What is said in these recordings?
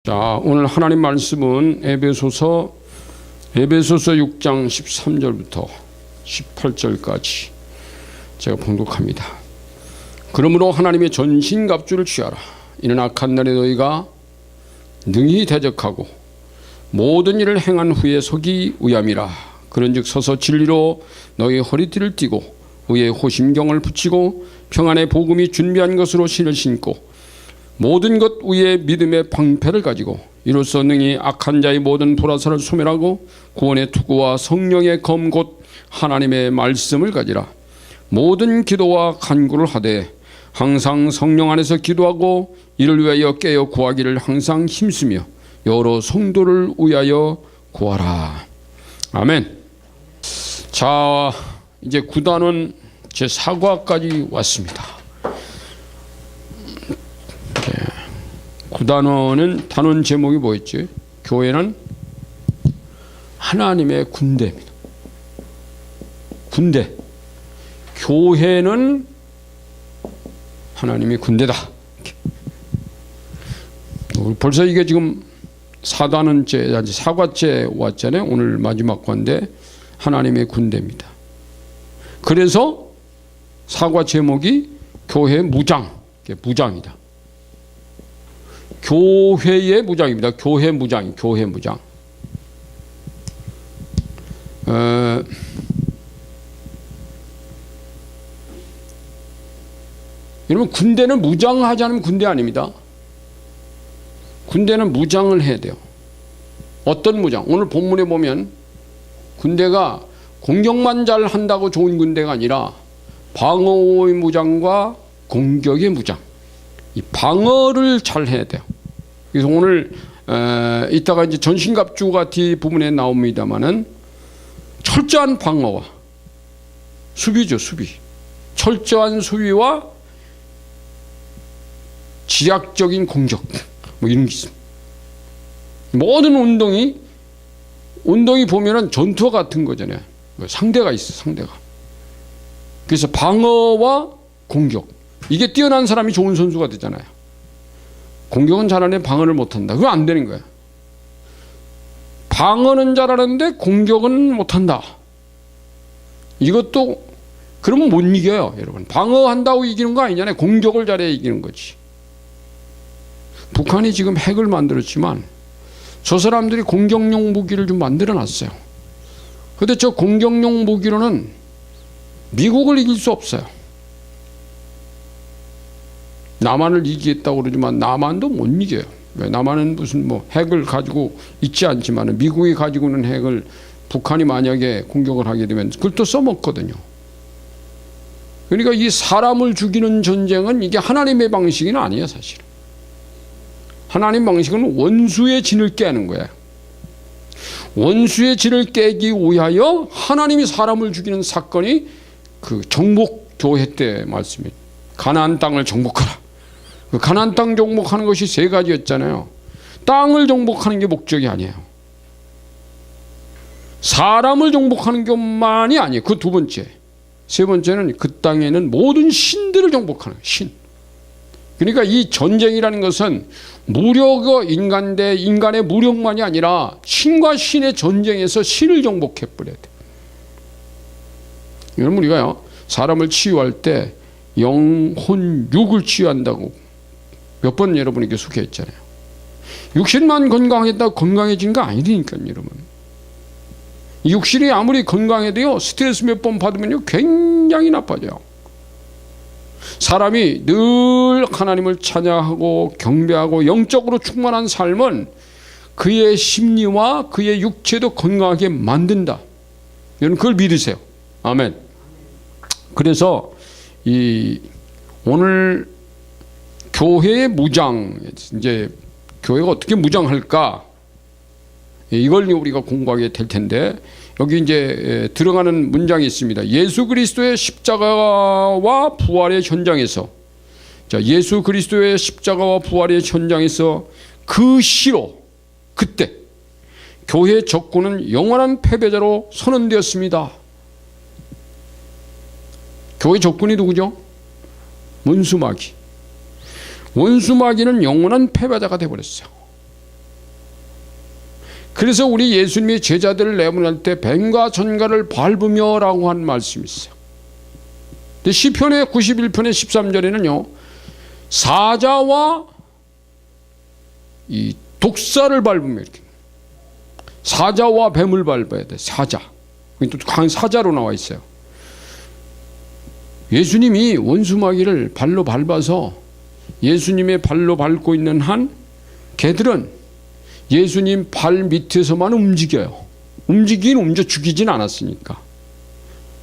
자, 오늘 하나님 말씀은 에베소서 6장 13절부터 18절까지 제가 봉독합니다. 그러므로 하나님의 전신갑주를 취하라. 이는 악한 날에 너희가 능히 대적하고 모든 일을 행한 후에 서기 위함이라. 그런즉 서서 진리로 너희 허리띠를 띠고 의의 호심경을 붙이고 평안의 복음이 준비한 것으로 신을 신고 모든 것 위에 믿음의 방패를 가지고 이로써 능히 악한 자의 모든 불화살을 소멸하고 구원의 투구와 성령의 검 곧 하나님의 말씀을 가지라. 모든 기도와 간구를 하되 항상 성령 안에서 기도하고 이를 위하여 깨어 구하기를 항상 힘쓰며 여러 성도를 위하여 구하라. 아멘. 자, 이제 9단원 제4과까지 왔습니다. 9단원은 단원 제목이 뭐였지? 교회는 하나님의 군대입니다. 군대. 교회는 하나님의 군대다. 벌써 이게 지금 4단원째, 4과째 왔잖아요. 오늘 마지막 과인데 하나님의 군대입니다. 그래서 4과 제목이 교회 무장, 무장이다. 교회의 무장입니다. 교회 무장, 교회 무장. 여러분, 군대는 무장하지 않으면 군대 아닙니다. 군대는 무장을 해야 돼요. 어떤 무장? 오늘 본문에 보면 군대가 공격만 잘 한다고 좋은 군대가 아니라 방어의 무장과 공격의 무장. 이 방어를 잘 해야 돼요. 그래서 오늘 이따가 이제 전신갑주가 뒷부분에 나옵니다만은 철저한 방어와 수비죠, 수비. 철저한 수비와 지략적인 공격, 뭐 이런 게 있습니다. 모든 운동이 보면은 전투와 같은 거잖아요. 상대가 있어, 상대가. 그래서 방어와 공격. 이게 뛰어난 사람이 좋은 선수가 되잖아요. 공격은 잘하는데 방어를 못한다. 그거 안 되는 거야. 방어는 잘하는데 공격은 못한다. 이것도 그러면 못 이겨요, 여러분. 방어한다고 이기는 거 아니잖아요. 공격을 잘해야 이기는 거지. 북한이 지금 핵을 만들었지만 저 사람들이 공격용 무기를 좀 만들어 놨어요. 그런데 저 공격용 무기로는 미국을 이길 수 없어요. 남한을 이기겠다고 그러지만 남한도 못 이겨요. 남한은 무슨 뭐 핵을 가지고 있지 않지만 미국이 가지고 있는 핵을 북한이 만약에 공격을 하게 되면 그걸 또 써먹거든요. 그러니까 이 사람을 죽이는 전쟁은 이게 하나님의 방식은 아니에요, 사실. 하나님 방식은 원수의 진을 깨는 거예요. 원수의 진을 깨기 위하여 하나님이 사람을 죽이는 사건이 그 정복교회 때 말씀이에요. 가나안 땅을 정복하라. 그 가나안 땅 정복하는 것이 세 가지였잖아요. 땅을 정복하는 게 목적이 아니에요. 사람을 정복하는 것만이 아니에요. 그 두 번째. 세 번째는 그 땅에는 모든 신들을 정복하는 거예요. 신. 그러니까 이 전쟁이라는 것은 무력의 인간 대 인간의 무력만이 아니라 신과 신의 전쟁에서 신을 정복해버려야 돼요. 여러분, 우리가요, 사람을 치유할 때 영혼, 육을 치유한다고 몇 번 여러분에게 소개했잖아요. 육신만 건강했다고 건강해지는 거 아니니까요, 여러분. 육신이 아무리 건강해도요, 스트레스 몇 번 받으면요, 굉장히 나빠져요. 사람이 늘 하나님을 찬양하고 경배하고 영적으로 충만한 삶은 그의 심리와 그의 육체도 건강하게 만든다. 여러분, 그걸 믿으세요. 아멘. 그래서 오늘 교회의 무장, 이제 교회가 어떻게 무장할까? 이걸 우리가 공부하게 될 텐데, 여기 이제 들어가는 문장이 있습니다. 예수 그리스도의 십자가와 부활의 현장에서, 자, 예수 그리스도의 십자가와 부활의 현장에서 그 시로 그때 교회의 적군은 영원한 패배자로 선언되었습니다. 교회 적군이 누구죠? 원수마귀. 원수마귀는 영원한 패배자가 되어버렸어요. 그래서 우리 예수님이 제자들을 내보낼 때 뱀과 전갈을 밟으며 라고 한 말씀이 있어요. 근데 시편의 91편의 13절에는요, 사자와 이 독사를 밟으며, 이렇게 사자와 뱀을 밟아야 돼. 사자. 또 강한 사자로 나와 있어요. 예수님이 원수마귀를 발로 밟아서 예수님의 발로 밟고 있는 한 개들은 예수님 발 밑에서만 움직여요. 움직이긴 움직여 죽이진 않았으니까.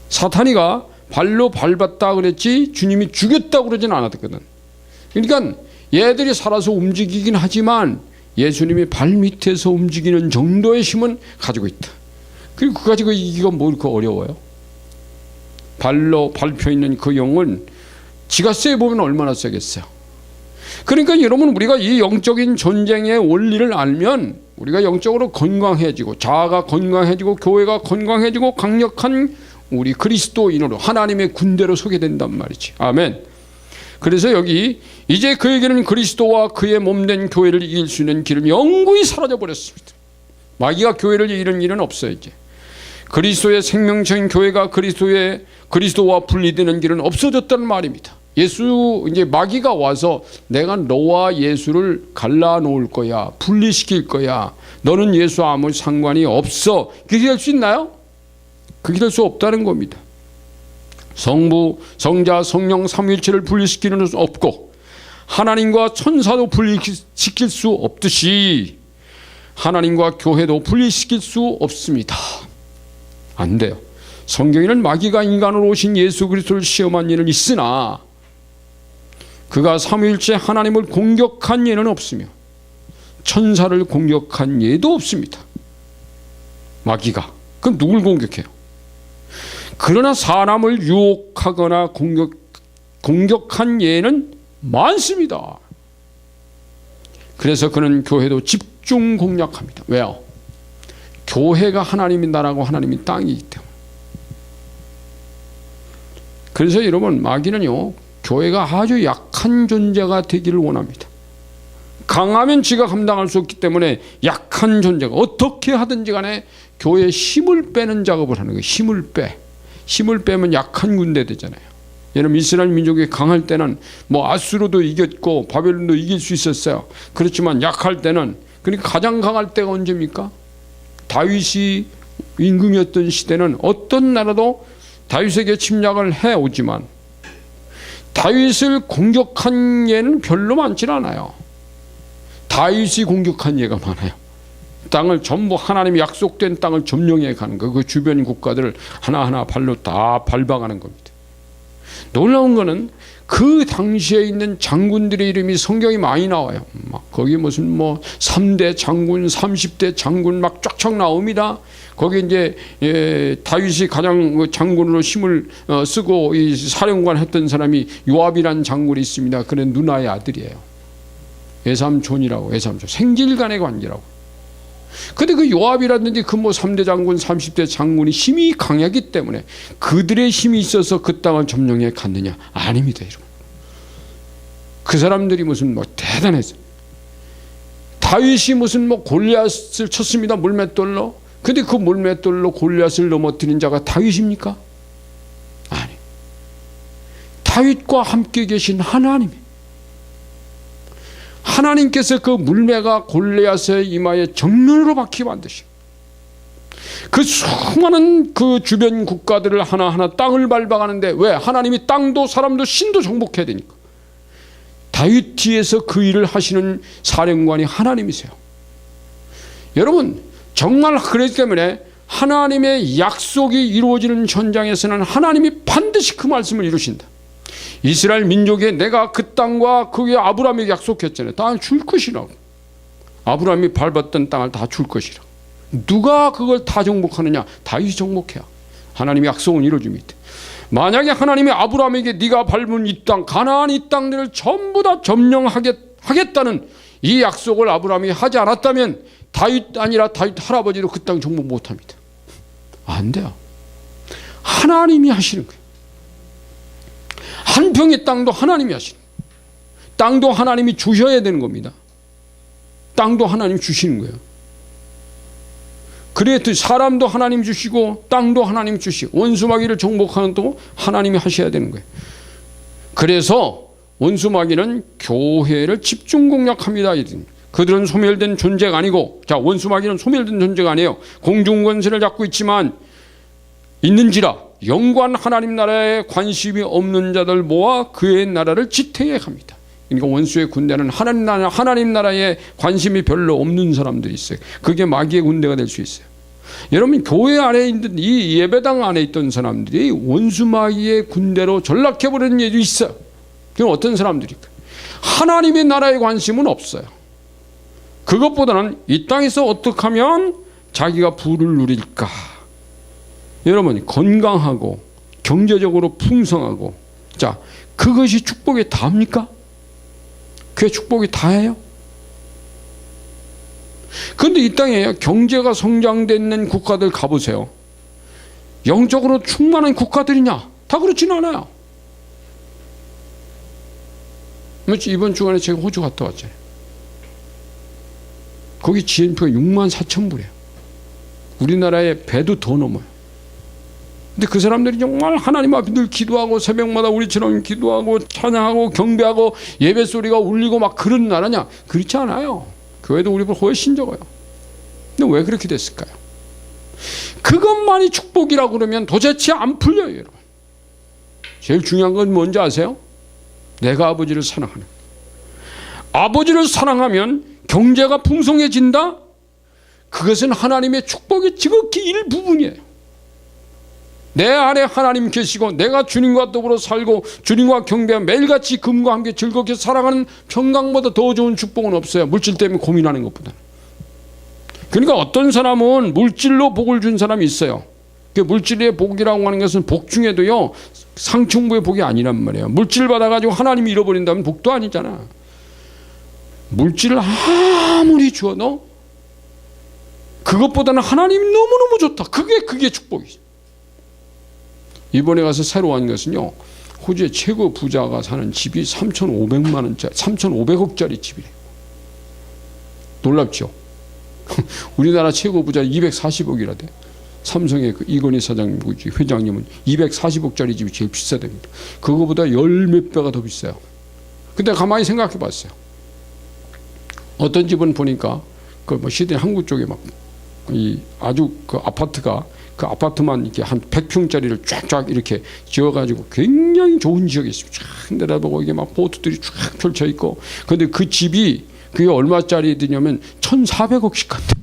사탄이가 발로 밟았다 그랬지 주님이 죽였다 그러진 않았거든. 그러니까 얘들이 살아서 움직이긴 하지만 예수님이 발 밑에서 움직이는 정도의 힘은 가지고 있다. 그리고 그거 가지고 이기가 뭐 이렇게 어려워요? 발로 밟혀 있는 그 영은 지가 세 보면 얼마나 세겠어요. 그러니까 여러분, 우리가 이 영적인 전쟁의 원리를 알면 우리가 영적으로 건강해지고 자아가 건강해지고 교회가 건강해지고 강력한 우리 그리스도인으로 하나님의 군대로 서게 된단 말이지. 아멘. 그래서 여기 이제 그에게는 그리스도와 그의 몸된 교회를 이길 수 있는 길은 영구히 사라져 버렸습니다. 마귀가 교회를 이기는 일은 없어요. 이제 그리스도의 생명체인 교회가 그리스도와 분리되는 길은 없어졌다는 말입니다. 이제 마귀가 와서 내가 너와 예수를 갈라놓을 거야, 분리시킬 거야, 너는 예수와 아무 상관이 없어, 그게 될 수 있나요? 그게 될 수 없다는 겁니다. 성부, 성자, 성령 삼위일체를 분리시키는 수 없고 하나님과 천사도 분리시킬 수 없듯이 하나님과 교회도 분리시킬 수 없습니다. 안 돼요. 성경에는 마귀가 인간으로 오신 예수 그리스도를 시험한 예는 있으나 그가 삼위일체 하나님을 공격한 예는 없으며 천사를 공격한 예도 없습니다. 마귀가. 그럼 누굴 공격해요? 그러나 사람을 유혹하거나 공격한 예는 많습니다. 그래서 그는 교회도 집중 공략합니다. 왜요? 교회가 하나님의 나라고 하나님의 땅이기 때문에. 그래서 여러분, 마귀는요, 교회가 아주 약한 존재가 되기를 원합니다. 강하면 지가 감당할 수 없기 때문에 약한 존재가 어떻게 하든지 간에 교회에 힘을 빼는 작업을 하는 거예요. 힘을 빼면 약한 군대 되잖아요. 여러분, 이스라엘 민족이 강할 때는 뭐 아수르도 이겼고 바벨론도 이길 수 있었어요. 그렇지만 약할 때는, 그러니까 가장 강할 때가 언제입니까? 다윗이 임금이었던 시대는 어떤 나라도 다윗에게 침략을 해오지만 다윗을 공격한 예는 별로 많지 않아요. 다윗이 공격한 예가 많아요. 땅을 전부 하나님이 약속된 땅을 점령해 가는 거, 그 주변 국가들을 하나하나 발로 다 밟아가는 겁니다. 놀라운 거는 그 당시에 있는 장군들의 이름이 성경이 많이 나와요. 막 거기 무슨 뭐 3대 장군, 30대 장군 막 쫙쫙 나옵니다. 거기 이제 다윗이 가장 장군으로 힘을 쓰고 이 사령관 했던 사람이 요압이라는 장군이 있습니다. 그는 누나의 아들이에요. 외삼촌이라고, 외삼촌. 생질간의 관계라고. 근데 그 요압이라든지 그 뭐 3대 장군, 30대 장군이 힘이 강하기 때문에 그들의 힘이 있어서 그 땅을 점령해 갔느냐? 아닙니다, 여러분. 그 사람들이 무슨 뭐 대단했어요. 다윗이 무슨 뭐 골리앗을 쳤습니다, 물맷돌로. 근데 그 물맷돌로 골리앗을 넘어뜨린 자가 다윗입니까? 아니. 다윗과 함께 계신 하나님께서 그 물매가 골리앗의 이마에 정면으로 박히게 만드시고 그 수많은 그 주변 국가들을 하나하나 땅을 밟아가는데, 왜? 하나님이 땅도 사람도 신도 정복해야 되니까. 다윗 뒤에서 그 일을 하시는 사령관이 하나님이세요. 여러분, 정말 그렇기 때문에 하나님의 약속이 이루어지는 현장에서는 하나님이 반드시 그 말씀을 이루신다. 이스라엘 민족에 내가 그 땅과 그게 아브라함에게 약속했잖아요. 다 줄 것이라고. 아브라함이 밟았던 땅을 다 줄 것이라고. 누가 그걸 다 정복하느냐? 다윗이 정복해야 하나님의 약속은 이루어집니다. 만약에 하나님이 아브라함에게 네가 밟은 이 땅, 가나안 이 땅들을 전부 다 점령하겠다는 이 약속을 아브라함이 하지 않았다면 다윗 아니라 다윗 할아버지도 그 땅 정복 못합니다. 안 돼요. 하나님이 하시는 거예요. 한 평의 땅도 하나님이 하시는 거예요. 땅도 하나님이 주셔야 되는 겁니다. 땅도 하나님이 주시는 거예요. 그래 사람도 하나님 주시고 땅도 하나님 주시고 원수마귀를 정복하는 또 하나님이 하셔야 되는 거예요. 그래서 원수마귀는 교회를 집중 공략합니다. 그들은 소멸된 존재가 아니고, 자, 원수마귀는 소멸된 존재가 아니에요. 공중권세를 잡고 있지만 있는지라 영관 하나님 나라에 관심이 없는 자들 모아 그의 나라를 지탱해 갑니다. 그러니까 원수의 군대는 하나님 나라에 관심이 별로 없는 사람들이 있어요. 그게 마귀의 군대가 될 수 있어요. 여러분, 교회 안에 있는 이 예배당 안에 있던 사람들이 원수 마귀의 군대로 전락해버리는 일도 있어요. 그건 어떤 사람들일까? 하나님의 나라에 관심은 없어요. 그것보다는 이 땅에서 어떻게 하면 자기가 부를 누릴까? 여러분, 건강하고 경제적으로 풍성하고, 자, 그것이 축복이 다입니까? 그게 축복이 다예요? 그런데 이 땅에 경제가 성장되는 국가들 가보세요. 영적으로 충만한 국가들이냐? 다 그렇지는 않아요. 이번 주간에 제가 호주 갔다 왔잖아요. 거기 GNP가 64,000불이에요. 우리나라의 배도 더 넘어요. 근데 그 사람들이 정말 하나님 앞에 늘 기도하고 새벽마다 우리처럼 기도하고 찬양하고 경배하고 예배 소리가 울리고 막 그런 나라냐? 그렇지 않아요. 교회도 우리보다 훨씬 적어요. 근데 왜 그렇게 됐을까요? 그것만이 축복이라고 그러면 도대체 안 풀려요, 여러분. 제일 중요한 건 뭔지 아세요? 내가 아버지를 사랑하는. 아버지를 사랑하면 경제가 풍성해진다? 그것은 하나님의 축복의 지극히 일부분이에요. 내 안에 하나님 계시고 내가 주님과 더불어 살고 주님과 경배하며 매일같이 금과 함께 즐겁게 살아가는 평강보다 더 좋은 축복은 없어요. 물질 때문에 고민하는 것보다. 그러니까 어떤 사람은 물질로 복을 준 사람이 있어요. 그 물질의 복이라고 하는 것은 복 중에도요, 상층부의 복이 아니란 말이에요. 물질 받아가지고 하나님이 잃어버린다면 복도 아니잖아. 물질을 아무리 주어도 그것보다는 하나님이 너무너무 좋다. 그게 축복이죠. 이번에 가서 새로 온 것은요, 호주의 최고 부자가 사는 집이 3,500만 원짜리, 3,500억짜리 집이래요. 놀랍죠? 우리나라 최고 부자 240억이라대. 삼성의 그 이건희 사장님, 회장님은 240억짜리 집이 제일 비싸답니다. 그거보다 열 몇 배가 더 비싸요. 근데 가만히 생각해 봤어요. 어떤 집은 보니까 그 뭐 시드니 항구 쪽에 막 이 아주 그 아파트가 그 아파트만 이렇게 한 100평짜리를 쫙쫙 이렇게 지어가지고 굉장히 좋은 지역에 있습니다. 쫙 내다보고 이게 막 보트들이 쫙 펼쳐 있고, 근데 그 집이 그게 얼마짜리 드냐면 1,400억씩 간다.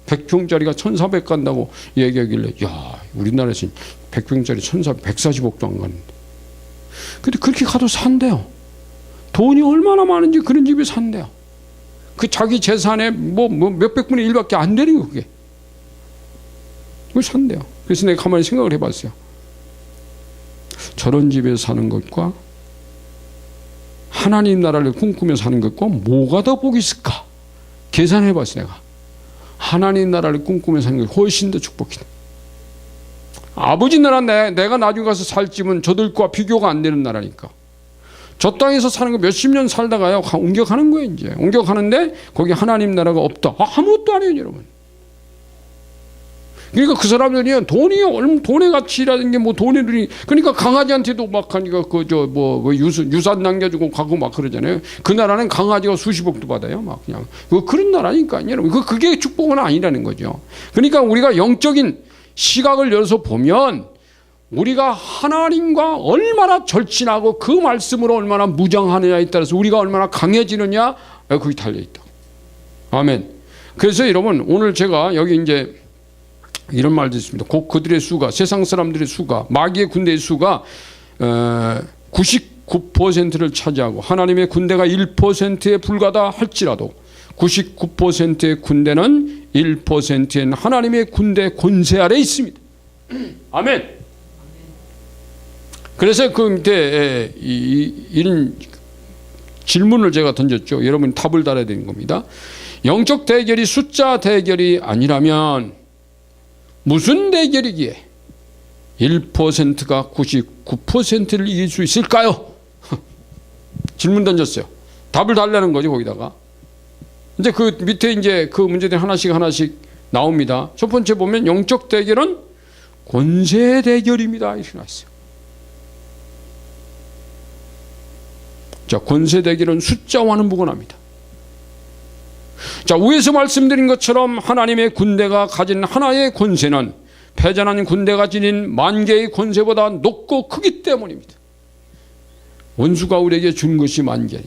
100평짜리가 1,400 간다고 얘기하길래, 야, 우리나라에서 100평짜리 1,440억도 안 가는데. 근데 그렇게 가도 산대요. 돈이 얼마나 많은지 그런 집이 산대요. 그 자기 재산의 뭐 몇백 분의 1밖에 안 되는 거, 그게. 그걸 산대요. 그래서 내가 가만히 생각을 해봤어요. 저런 집에 사는 것과 하나님 나라를 꿈꾸며 사는 것과 뭐가 더 복이 있을까? 계산해봤어요, 내가. 하나님 나라를 꿈꾸며 사는 게 훨씬 더 축복이다. 아버지 나라 내가 나중에 가서 살 집은 저들과 비교가 안 되는 나라니까. 저 땅에서 사는 거 몇십 년 살다가요, 옮겨가는 거예요, 이제. 옮겨가는데 거기 하나님 나라가 없다. 아무것도 아니에요, 여러분. 그러니까 그 사람들이 돈의 가치라는 게 뭐 돈의 눈이, 그러니까 강아지한테도 막 하니까 유산 남겨주고 가고 막 그러잖아요. 그 나라는 강아지가 수십억도 받아요, 막 그냥. 그런 나라니까, 여러분. 그게 축복은 아니라는 거죠. 그러니까 우리가 영적인 시각을 열어서 보면 우리가 하나님과 얼마나 절친하고 그 말씀으로 얼마나 무장하느냐에 따라서 우리가 얼마나 강해지느냐, 거기 달려있다. 아멘. 그래서 여러분, 오늘 제가 여기 이제 이런 말도 있습니다. 곧 그들의 수가, 세상 사람들의 수가, 마귀의 군대의 수가 99%를 차지하고 하나님의 군대가 1%에 불과하다 할지라도 99%의 군대는 1%인 하나님의 군대 권세 아래 있습니다. 아멘. 그래서 그 밑에 이런 질문을 제가 던졌죠. 여러분이 답을 달아야 되는 겁니다. 영적 대결이 숫자 대결이 아니라면 무슨 대결이기에 1%가 99%를 이길 수 있을까요? 질문 던졌어요. 답을 달라는 거죠, 거기다가. 이제 그 밑에 이제 그 문제들 하나씩 나옵니다. 첫 번째 보면 영적 대결은 권세 대결입니다. 이렇게 나왔어요. 자, 권세 대결은 숫자와는 무관합니다. 자, 위에서 말씀드린 것처럼 하나님의 군대가 가진 하나의 권세는 패전한 군대가 지닌 만 개의 권세보다 높고 크기 때문입니다. 원수가 우리에게 준 것이 만 개.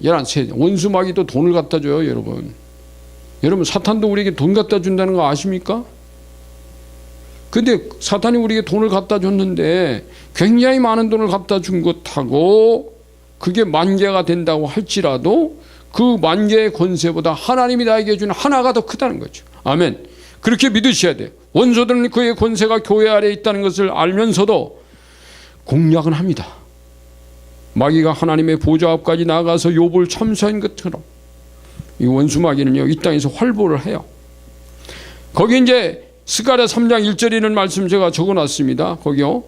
원수 마귀도 돈을 갖다 줘요, 여러분. 여러분, 사탄도 우리에게 돈 갖다 준다는 거 아십니까? 근데 사탄이 우리에게 돈을 갖다 줬는데 굉장히 많은 돈을 갖다 준 것하고 그게 만 개가 된다고 할지라도 그 만 개의 권세보다 하나님이 나에게 준 하나가 더 크다는 거죠. 아멘. 그렇게 믿으셔야 돼요. 원수들은 그의 권세가 교회 아래에 있다는 것을 알면서도 공략은 합니다. 마귀가 하나님의 보좌 앞까지 나가서 욥을 참수한 것처럼 이 원수 마귀는요, 이 땅에서 활보를 해요. 거기 이제 스가랴 3장 1절에 있는 말씀 제가 적어놨습니다. 거기요.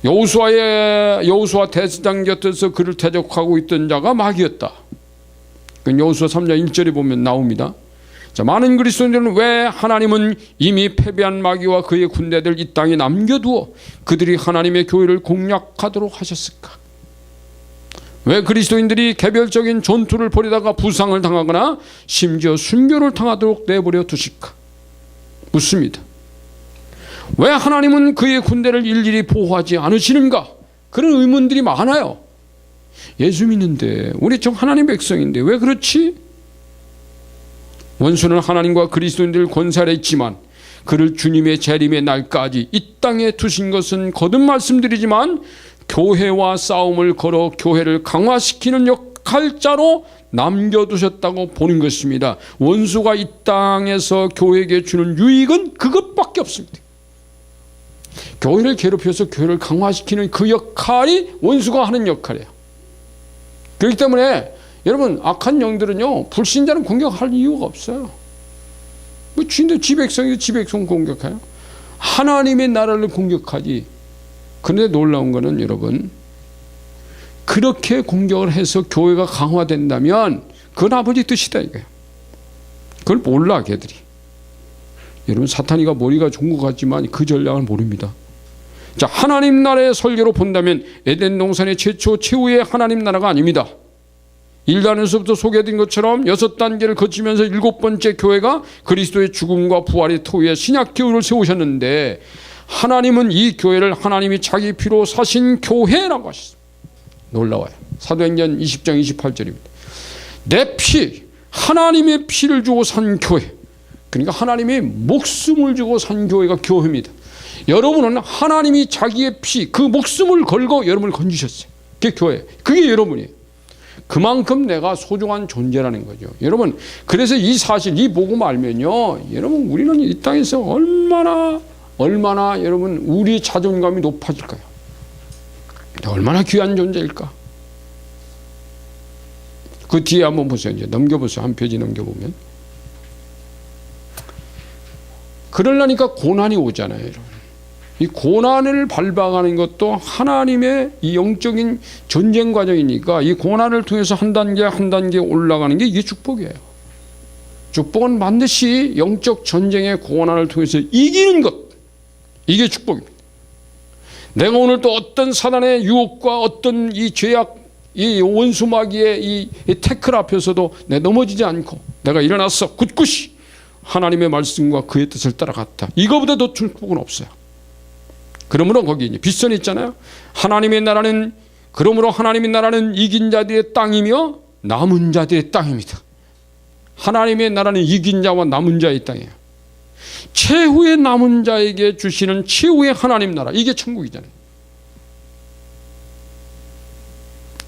여호수아 대제사장 곁에서 그를 대적하고 있던 자가 마귀였다. 여호수아 3장 1절에 보면 나옵니다. 자, 많은 그리스도인들은 왜 하나님은 이미 패배한 마귀와 그의 군대들 이 땅에 남겨두어 그들이 하나님의 교회를 공략하도록 하셨을까? 왜 그리스도인들이 개별적인 전투를 벌이다가 부상을 당하거나 심지어 순교를 당하도록 내버려 두실까? 묻습니다. 왜 하나님은 그의 군대를 일일이 보호하지 않으시는가? 그런 의문들이 많아요. 예수 믿는데, 우리 저 하나님 백성인데 왜 그렇지? 원수는 하나님과 그리스도인들 권세 아래 있지만 그를 주님의 재림의 날까지 이 땅에 두신 것은 거듭 말씀드리지만 교회와 싸움을 걸어 교회를 강화시키는 역할자로 남겨두셨다고 보는 것입니다. 원수가 이 땅에서 교회에게 주는 유익은 그것밖에 없습니다. 교회를 괴롭혀서 교회를 강화시키는 그 역할이 원수가 하는 역할이에요. 그렇기 때문에 여러분, 악한 영들은요, 불신자는 공격할 이유가 없어요. 뭐 지 백성이 지 백성 공격해요. 하나님의 나라를 공격하지. 그런데 놀라운 거는 여러분, 그렇게 공격을 해서 교회가 강화된다면 그건 아버지 뜻이다 이거예요. 그걸 몰라 걔들이. 여러분, 사탄이가 머리가 좋은 것 같지만 그 전략을 모릅니다. 자, 하나님 나라의 설계로 본다면 에덴 동산의 최후의 하나님 나라가 아닙니다. 1단에서부터 소개된 것처럼 6단계를 거치면서 7번째 교회가 그리스도의 죽음과 부활의 토위에 신약 교회를 세우셨는데, 하나님은 이 교회를 하나님이 자기 피로 사신 교회라고 하셨습니다. 놀라워요. 사도행전 20장 28절입니다. 내 피, 하나님의 피를 주고 산 교회. 그러니까 하나님이 목숨을 주고 산 교회가 교회입니다. 여러분은 하나님이 자기의 피, 그 목숨을 걸고 여러분을 건지셨어요. 그게 교회. 그게 여러분이에요. 그만큼 내가 소중한 존재라는 거죠. 여러분, 그래서 이 사실, 이 복음 알면요, 여러분, 우리는 이 땅에서 얼마나 여러분 우리 자존감이 높아질까요? 얼마나 귀한 존재일까? 그 뒤에 한번 보세요. 이제 넘겨보세요. 한 페이지 넘겨보면. 그러려니까 고난이 오잖아요, 여러분. 이 고난을 밟아가는 것도 하나님의 이 영적인 전쟁 과정이니까 이 고난을 통해서 한 단계 한 단계 올라가는 게 이게 축복이에요. 축복은 반드시 영적 전쟁의 고난을 통해서 이기는 것, 이게 축복입니다. 내가 오늘 또 어떤 사단의 유혹과 어떤 이 죄악, 이 원수 마귀의 이 태클 앞에서도 내 넘어지지 않고 내가 일어났어 굳굳이 하나님의 말씀과 그의 뜻을 따라갔다. 이거보다 더 축복은 없어요. 그러므로 거기 이제 빗선이 있잖아요. 그러므로 하나님의 나라는 이긴 자들의 땅이며 남은 자들의 땅입니다. 하나님의 나라는 이긴 자와 남은 자의 땅이에요. 최후의 남은 자에게 주시는 최후의 하나님 나라, 이게 천국이잖아요.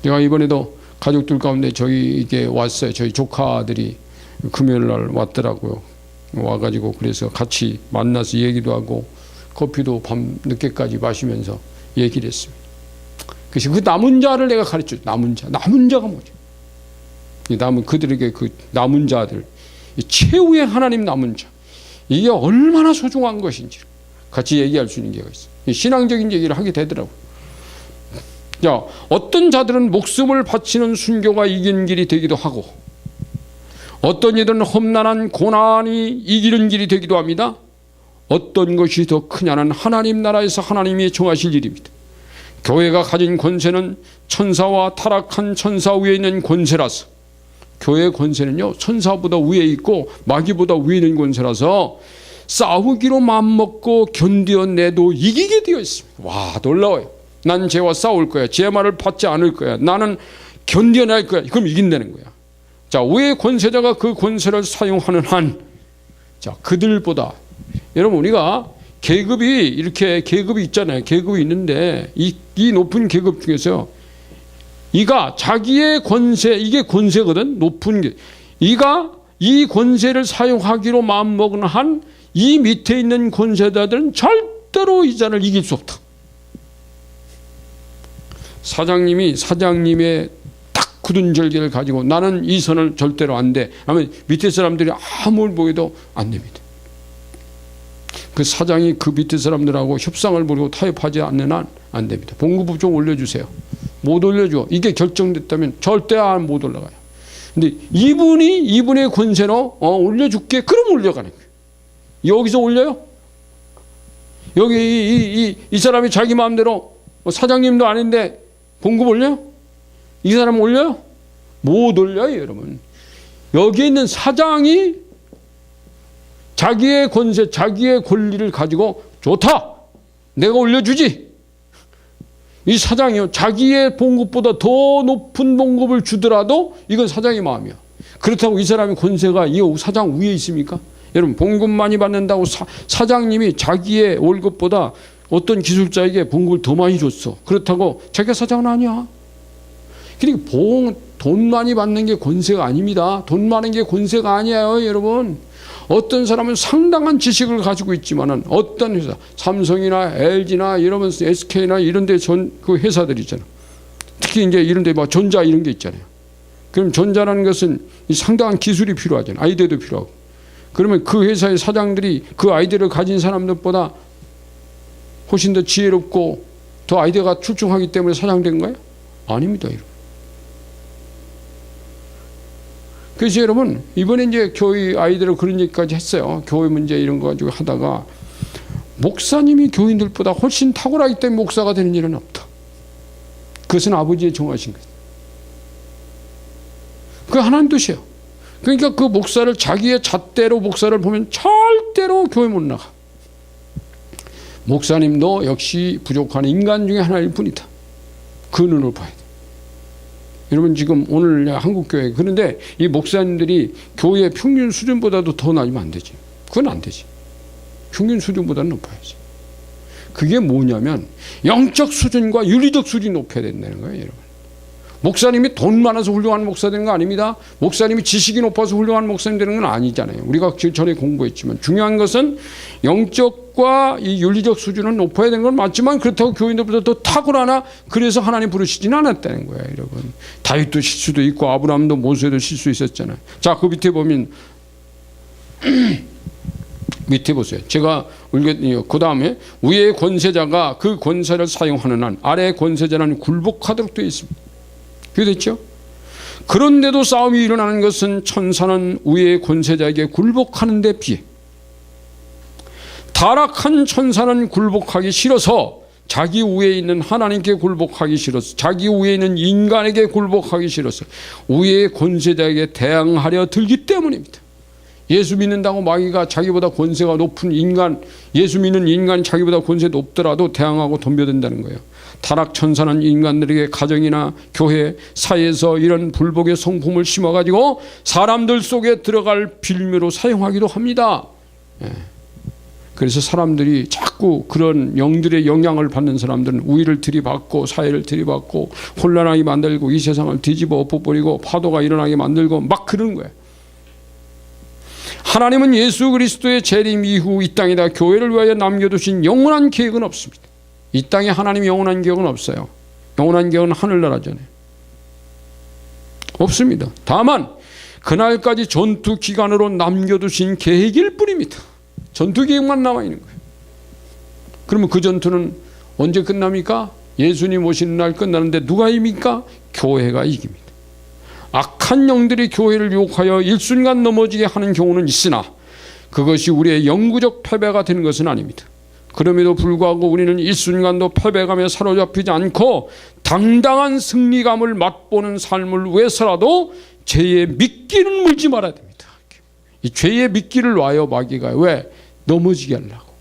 제가 이번에도 가족들 가운데 저희에게 왔어요. 저희 조카들이 금요일 날 왔더라고요. 와가지고 그래서 같이 만나서 얘기도 하고 커피도 밤 늦게까지 마시면서 얘기를 했습니다. 그래서 그 남은 자를 내가 가르쳐줘. 남은 자가 뭐죠? 그들에게 그 남은 자들, 최후의 하나님 남은 자, 이게 얼마나 소중한 것인지 같이 얘기할 수 있는 기회가 있어요. 신앙적인 얘기를 하게 되더라고요. 자, 어떤 자들은 목숨을 바치는 순교가 이긴 길이 되기도 하고, 어떤 일은 험난한 고난이 이기는 길이 되기도 합니다. 어떤 것이 더 크냐는 하나님 나라에서 하나님이 정하실 일입니다. 교회가 가진 권세는 천사와 타락한 천사 위에 있는 권세라서, 교회의 권세는요 천사보다 위에 있고 마귀보다 위에 있는 권세라서 싸우기로 마음먹고 견뎌내도 이기게 되어 있습니다. 와, 놀라워요. 난 죄와 싸울 거야. 죄 말을 받지 않을 거야. 나는 견뎌낼 거야. 그럼 이긴다는 거야. 자, 위의 권세자가 그 권세를 사용하는 한, 자, 그들보다, 여러분 우리가 계급이 이렇게 계급이 있잖아요. 계급이 있는데 이 높은 계급 중에서 이가 자기의 권세, 이게 권세거든. 높은 게, 이가 이 권세를 사용하기로 마음먹은 한 이 밑에 있는 권세자들은 절대로 이 자를 이길 수 없다. 사장님이 사장님의 딱 굳은 절개를 가지고 나는 이 선을 절대로 안 돼 하면 밑에 사람들이 아무리 보여도 안 됩니다. 그 사장이 그 밑에 사람들하고 협상을 벌이고 타협하지 않는 한 안 됩니다. 봉급을 좀 올려주세요. 못 올려줘. 이게 결정됐다면 절대 못 올라가요. 근데 이분의 권세로 올려줄게. 그럼 올려가는 거예요. 여기서 올려요? 여기 이 사람이 자기 마음대로 사장님도 아닌데 봉급 올려요? 이 사람 올려요? 못 올려요, 여러분. 여기 있는 사장이 자기의 권세, 자기의 권리를 가지고 좋다. 내가 올려주지. 이 사장이요. 자기의 봉급보다 더 높은 봉급을 주더라도 이건 사장의 마음이야. 그렇다고 이 사람의 권세가 이 사장 위에 있습니까? 여러분 봉급 많이 받는다고 사장님이 자기의 월급보다 어떤 기술자에게 봉급을 더 많이 줬어. 그렇다고 자기가 사장은 아니야. 그러니까 돈 많이 받는 게 권세가 아닙니다. 돈 많은 게 권세가 아니에요, 여러분. 어떤 사람은 상당한 지식을 가지고 있지만은 어떤 회사, 삼성이나 LG나 이러면서 SK나 이런 데 그 회사들 있잖아. 특히 이제 이런 데 막 전자 이런 게 있잖아요. 그럼 전자라는 것은 상당한 기술이 필요하잖아요. 아이디어도 필요하고. 그러면 그 회사의 사장들이 그 아이디어를 가진 사람들보다 훨씬 더 지혜롭고 더 아이디어가 출중하기 때문에 사장된 거예요? 아닙니다, 여러분. 그래서 여러분 이번에 이제 교회 아이들을 그런 얘기까지 했어요. 교회 문제 이런 거 가지고 하다가 목사님이 교인들보다 훨씬 탁월하기 때문에 목사가 되는 일은 없다. 그것은 아버지의 정하신 거예요. 그게 하나님 뜻이에요. 그러니까 그 목사를 자기의 잣대로 목사를 보면 절대로 교회 못 나가. 목사님도 역시 부족한 인간 중에 하나일 뿐이다. 그 눈으로 봐야 돼. 여러분 지금 오늘 한국교회 그런데 이 목사님들이 교회 평균 수준보다도 더 낮으면 안 되지. 그건 안 되지. 평균 수준보다는 높아야지. 그게 뭐냐면 영적 수준과 윤리적 수준이 높아야 된다는 거예요, 여러분. 목사님이 돈 많아서 훌륭한 목사 되는 거 아닙니다. 목사님이 지식이 높아서 훌륭한 목사님 되는 건 아니잖아요. 우리가 전에 공부했지만 중요한 것은 영적과 이 윤리적 수준은 높아야 되는 건 맞지만 그렇다고 교인들보다 더 탁월하나 그래서 하나님 부르시지는 않았다는 거예요, 여러분. 다윗도 실수도 있고 아브라함도 모세도 실수 있었잖아요. 자, 그 밑에 보면 밑에 보세요. 제가 그 다음에 위의 권세자가 그 권세를 사용하는 한 아래의 권세자는 굴복하도록 되어 있습니다. 그게 됐죠? 그런데도 싸움이 일어나는 것은 천사는 위의 권세자에게 굴복하는 데 비해 타락한 천사는 굴복하기 싫어서 자기 위에 있는 하나님께 굴복하기 싫어서 자기 위에 있는 인간에게 굴복하기 싫어서 위의 권세자에게 대항하려 들기 때문입니다. 예수 믿는다고 마귀가 자기보다 권세가 높은 인간, 예수 믿는 인간이 자기보다 권세 높더라도 대항하고 덤벼든다는 거예요. 타락 천사는 인간들에게 가정이나 교회, 사회에서 이런 불복의 성품을 심어가지고 사람들 속에 들어갈 빌미로 사용하기도 합니다. 그래서 사람들이 자꾸 그런 영들의 영향을 받는 사람들은 우위를 들이받고 사회를 들이받고 혼란하게 만들고 이 세상을 뒤집어 엎어버리고 파도가 일어나게 만들고 막 그러는 거예요. 하나님은 예수 그리스도의 재림 이후 이 땅에다 교회를 위하여 남겨두신 영원한 계획은 없습니다. 이 땅에 하나님의 영원한 계획은 없어요. 영원한 계획은 하늘나라잖아요. 없습니다. 다만 그날까지 전투 기간으로 남겨두신 계획일 뿐입니다. 전투 계획만 남아있는 거예요. 그러면 그 전투는 언제 끝납니까? 예수님 오시는 날 끝나는데 누가 이깁니까? 교회가 이깁니다. 악한 영들이 교회를 유혹하여 일순간 넘어지게 하는 경우는 있으나 그것이 우리의 영구적 패배가 되는 것은 아닙니다. 그럼에도 불구하고 우리는 일순간도 패배감에 사로잡히지 않고 당당한 승리감을 맛보는 삶을 위해서라도 죄의 미끼는 물지 말아야 됩니다. 이 죄의 미끼를 놔요, 마귀가. 왜? 넘어지게 하려고.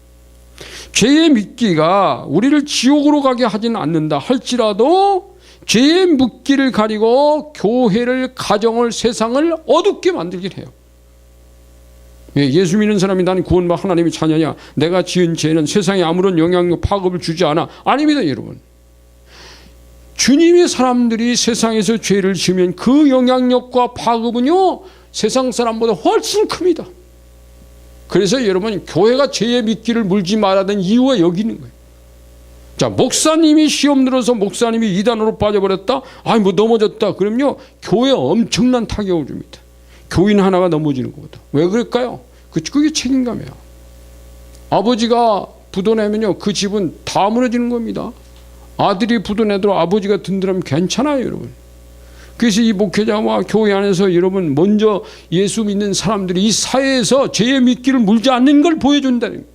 죄의 미끼가 우리를 지옥으로 가게 하지는 않는다 할지라도 죄의 미끼를 가리고 교회를, 가정을, 세상을 어둡게 만들긴 해요. 예수 믿는 사람이 나는 구원받아 하나님의 자녀냐, 내가 지은 죄는 세상에 아무런 영향력, 파급을 주지 않아. 아닙니다, 여러분. 주님의 사람들이 세상에서 죄를 지으면 그 영향력과 파급은요, 세상 사람보다 훨씬 큽니다. 그래서 여러분, 교회가 죄의 미끼를 물지 말아야 되는 이유가 여기 있는 거예요. 자, 목사님이 시험 들어서 목사님이 이단으로 빠져버렸다? 뭐 넘어졌다. 그럼요, 교회에 엄청난 타격을 줍니다. 교인 하나가 넘어지는 것보다. 왜 그럴까요? 그게 책임감이에요. 아버지가 부도내면요, 그 집은 다 무너지는 겁니다. 아들이 부도내도록 아버지가 든든하면 괜찮아요, 여러분. 그래서 이 목회자와 교회 안에서 여러분, 먼저 예수 믿는 사람들이 이 사회에서 죄의 미끼를 물지 않는 걸 보여준다는 거예요.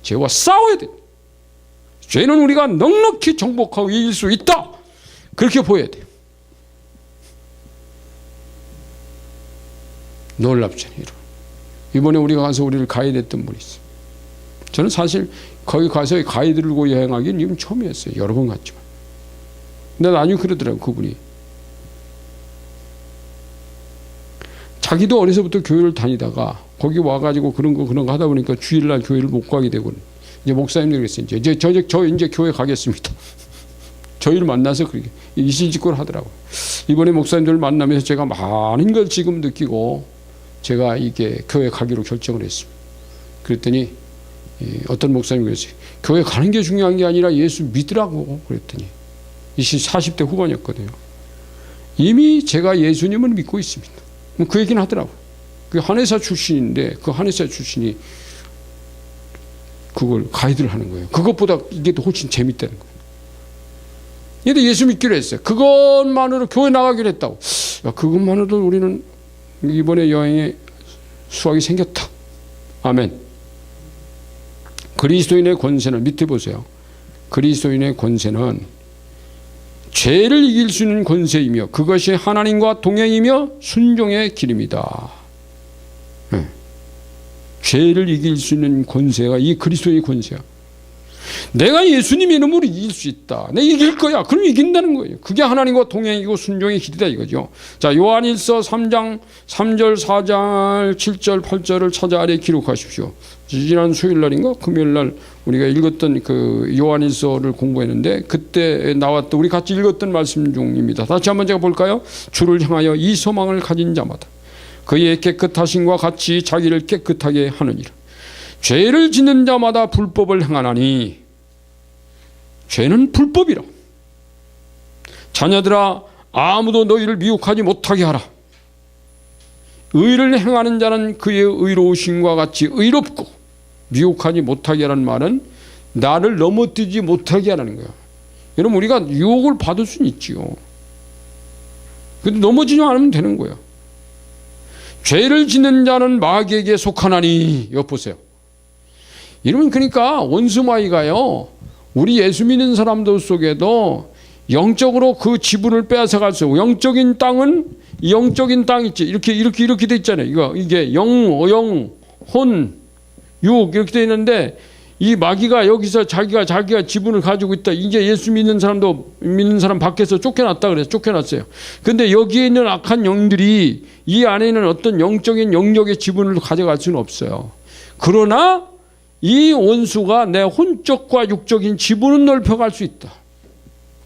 죄와 싸워야 돼요. 죄는 우리가 넉넉히 정복하고 이길 수 있다. 그렇게 보여야 돼요. 놀랍잖아요. 이번에 우리가 가서 우리를 가이드했던 분이 있어요. 저는 사실 거기 가서 가이드 들고 여행하기는 지금 처음이었어요. 여러 번 갔지만. 근데 나중에 그러더라고요, 그분이. 자기도 어려서부터 교회를 다니다가 거기 와가지고 그런 거 하다 보니까 주일날 교회를 못 가게 되고, 이제 목사님들이 그랬어요. 저 이제 교회 가겠습니다. 저희를 만나서 그렇게 이실직고를 하더라고요. 이번에 목사님들을 만나면서 제가 많은 걸 지금 느끼고 제가 이게 교회 가기로 결정을 했습니다. 그랬더니 어떤 목사님이 그랬어요. 교회 가는 게 중요한 게 아니라 예수 믿으라고. 그랬더니 40대 후반이었거든요. 이미 제가 예수님을 믿고 있습니다. 그 얘기는 하더라고요. 그 한의사 출신인데 그 한의사 출신이 그걸 가이드를 하는 거예요. 그것보다 이게 더 훨씬 재밌다는 거예요. 근데 예수 믿기로 했어요. 그것만으로 교회 나가기로 했다고. 그것만으로도 우리는 이번에 여행에 수확이 생겼다. 아멘. 그리스도인의 권세는, 밑에 보세요. 그리스도인의 권세는 죄를 이길 수 있는 권세이며 그것이 하나님과 동행이며 순종의 길입니다. 네. 죄를 이길 수 있는 권세가 이 그리스도의 권세야. 내가 예수님의 이름으로 이길 수 있다. 내가 이길 거야. 그럼 이긴다는 거예요. 그게 하나님과 동행이고 순종의 길이다 이거죠. 자, 요한일서 3장 3절 4장 7절 8절을 찾아 아래 기록하십시오. 지난 수요일날인가 금요일날 우리가 읽었던 그 요한일서를 공부했는데 그때 나왔던 우리 같이 읽었던 말씀 중입니다. 다시 한번 제가 볼까요? 주를 향하여 이 소망을 가진 자마다 그의 깨끗하심과 같이 자기를 깨끗하게 하느니라. 죄를 짓는 자마다 불법을 행하나니 죄는 불법이라. 자녀들아, 아무도 너희를 미혹하지 못하게 하라. 의를 행하는 자는 그의 의로우심과 같이 의롭고 미혹하지 못하게 하라는 말은 나를 넘어뜨리지 못하게 하라는 거야. 여러분, 우리가 유혹을 받을 수는 있지요. 근데 넘어지지 않으면 되는 거야. 죄를 짓는 자는 마귀에게 속하나니. 여기 보세요. 이러면 그러니까 원수마귀가요, 우리 예수 믿는 사람들 속에도 영적으로 그 지분을 빼앗아갈 수 있고, 영적인 땅은 영적인 땅 있지. 이렇게 돼 있잖아요. 이게 영, 혼, 육 이렇게 돼 있는데 이 마귀가 여기서 자기가 지분을 가지고 있다. 이제 예수 믿는 사람 밖에서 쫓겨났다 그래서 쫓겨났어요. 근데 여기에 있는 악한 영들이 이 안에 있는 어떤 영적인 영역의 지분을 가져갈 수는 없어요. 그러나 이 원수가 내 혼적과 육적인 지분은 넓혀갈 수 있다.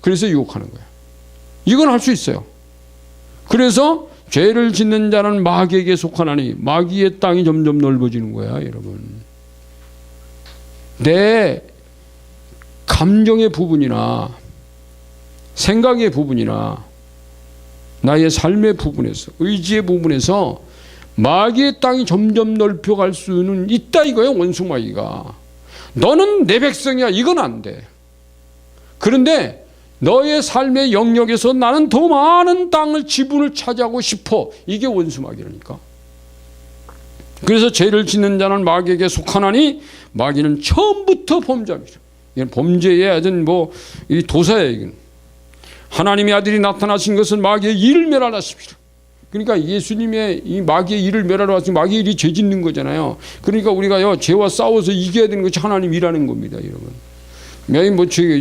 그래서 유혹하는 거예요. 이건 할 수 있어요. 그래서 죄를 짓는 자는 마귀에게 속하나니 마귀의 땅이 점점 넓어지는 거야, 여러분. 내 감정의 부분이나 생각의 부분이나 나의 삶의 부분에서, 의지의 부분에서 마귀의 땅이 점점 넓혀갈 수는 있다 이거예요, 원수 마귀가. 너는 내 백성이야, 이건 안 돼. 그런데 너의 삶의 영역에서 나는 더 많은 땅을 지분을 차지하고 싶어. 이게 원수 마귀라니까. 그래서 죄를 짓는 자는 마귀에게 속하나니 마귀는 처음부터 범죄입니다. 이건 범죄의 아전 이 도사예요. 이건. 하나님의 아들이 나타나신 것은 마귀의 일을 멸하려 하십니다. 그러니까 예수님의 이 마귀의 일을 멸하러 왔으니 마귀의 일이 죄 짓는 거잖아요. 그러니까 우리가요 죄와 싸워서 이겨야 되는 것이 하나님 일하는 겁니다, 여러분.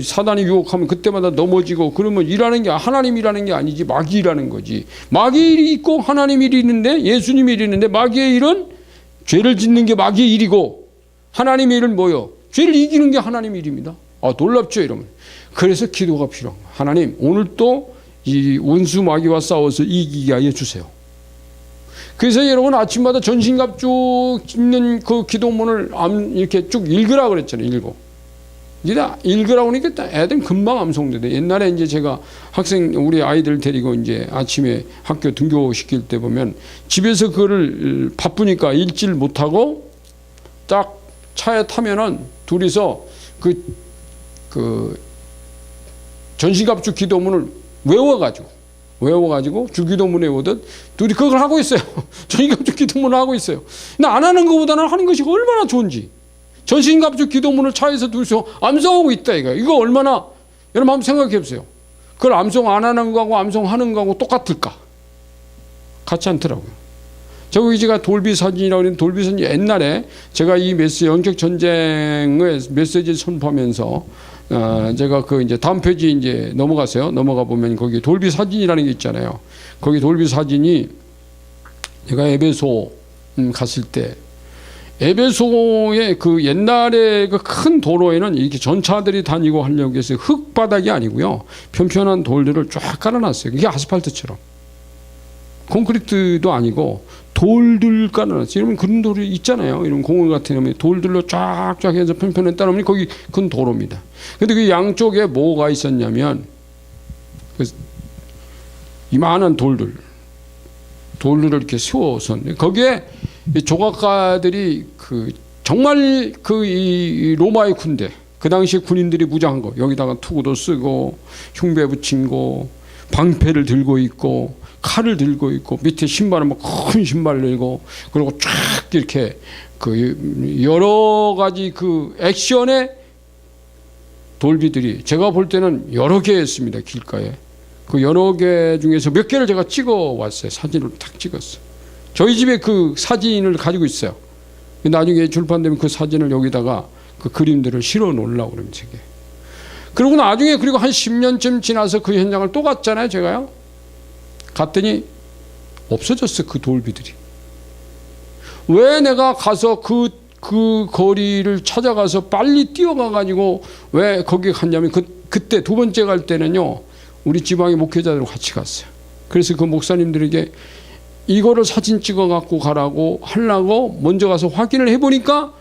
사단이 유혹하면 그때마다 넘어지고 그러면 일하는 게 하나님 일하는 게 아니지 마귀 일하는 거지. 마귀 일이 있고 하나님 일이 있는데 예수님 일이 있는데 마귀의 일은 죄를 짓는 게 마귀의 일이고 하나님의 일은 뭐요? 죄를 이기는 게 하나님 일입니다. 놀랍죠, 여러분. 그래서 기도가 필요한 거예요. 하나님 오늘 또 이 원수 마귀와 싸워서 이기게 하여 주세요. 그래서 여러분 아침마다 전신갑주 있는 그 기도문을 이렇게 쭉 읽으라 그랬잖아요. 읽으라고 하니까 애들 금방 암송되대. 옛날에 이제 제가 우리 아이들 데리고 이제 아침에 학교 등교시킬 때 보면 집에서 그거를 바쁘니까 읽지를 못하고 딱 차에 타면은 둘이서 그 전신갑주 기도문을 외워가지고 주기도문 외우듯 둘이 그걸 하고 있어요. 전신갑주 기도문을 하고 있어요. 근데 안 하는 것보다는 하는 것이 얼마나 좋은지. 전신갑주 기도문을 차에서 둘이서 암송하고 있다 이거 얼마나 여러분 한번 생각해 보세요. 그걸 암송 안 하는 거하고 암송하는 거하고 똑같을까? 같지 않더라고요. 저기 제가 돌비 사진이라고 하는 돌비 사진 옛날에 제가 이 영적 전쟁의 메시지를 선포하면서 제가 이제 다음 페이지 이제 넘어가 보면 거기 돌비 사진이라는 게 있잖아요. 거기 돌비 사진이 제가 에베소 갔을 때 에베소의 그 옛날에 그 큰 도로에는 이렇게 전차들이 다니고 하려고 해서 흙바닥이 아니고요. 편편한 돌들을 쫙 깔아놨어요. 이게 아스팔트처럼. 콘크리트도 아니고 돌들 깔아놨어요. 여러분 그런 돌이 있잖아요. 이런 공원 같은 데 돌들로 쫙쫙 해서 편편하게 따놓으면 거기 큰 도로입니다. 근데 그 양쪽에 뭐가 있었냐면 이만한 돌들을 이렇게 세워서 거기에 조각가들이 정말 이 로마의 군대 그 당시 군인들이 무장한 거 여기다가 투구도 쓰고 흉배 붙인 거 방패를 들고 있고 칼을 들고 있고 밑에 신발은 큰 신발을 들고 그리고 쫙 이렇게 여러 가지 액션의 돌비들이 제가 볼 때는 여러 개였습니다. 길가에 그 여러 개 중에서 몇 개를 제가 찍어 왔어요. 사진을 딱 찍었어요. 저희 집에 그 사진을 가지고 있어요. 나중에 출판되면 그 사진을 여기다가 그 그림들을 실어 놓으려고 그러면 책에. 그리고 나중에 그리고 한 10년쯤 지나서 그 현장을 또 갔잖아요. 제가요. 갔더니 없어졌어. 그 돌비들이. 왜 내가 가서 그 거리를 찾아가서 빨리 뛰어가가지고 왜 거기 갔냐면 그때 두 번째 갈 때는요. 우리 지방의 목회자들과 같이 갔어요. 그래서 그 목사님들에게 이거를 사진 찍어 갖고 가라고 하려고 먼저 가서 확인을 해보니까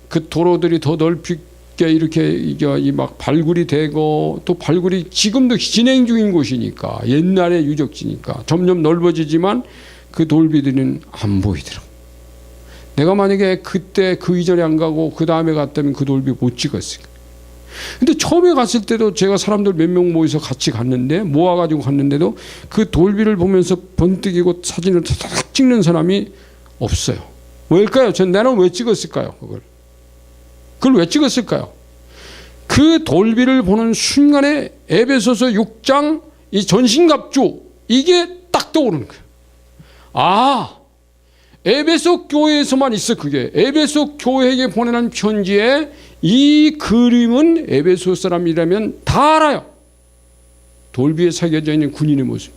그 도로들이 더 넓게 이렇게 막 발굴이 되고 또 발굴이 지금도 진행 중인 곳이니까 옛날의 유적지니까 점점 넓어지지만 그 돌비들은 안 보이더라고. 내가 만약에 그때 그 이전에 안 가고 그 다음에 갔다면 그 돌비 못 찍었어요. 근데 처음에 갔을 때도 제가 사람들 몇 명 모여서 같이 갔는데 모아가지고 갔는데도 그 돌비를 보면서 번뜩이고 사진을 탁 찍는 사람이 없어요. 왜일까요? 나는 왜 찍었을까요? 그걸 왜 찍었을까요? 그 돌비를 보는 순간에 에베소서 6장 이 전신갑주 이게 딱 떠오르는 거예요. 에베소 교회에서만 있어. 그게 에베소 교회에게 보내는 편지에 이 그림은 에베소 사람이라면 다 알아요. 돌비에 새겨져 있는 군인의 모습.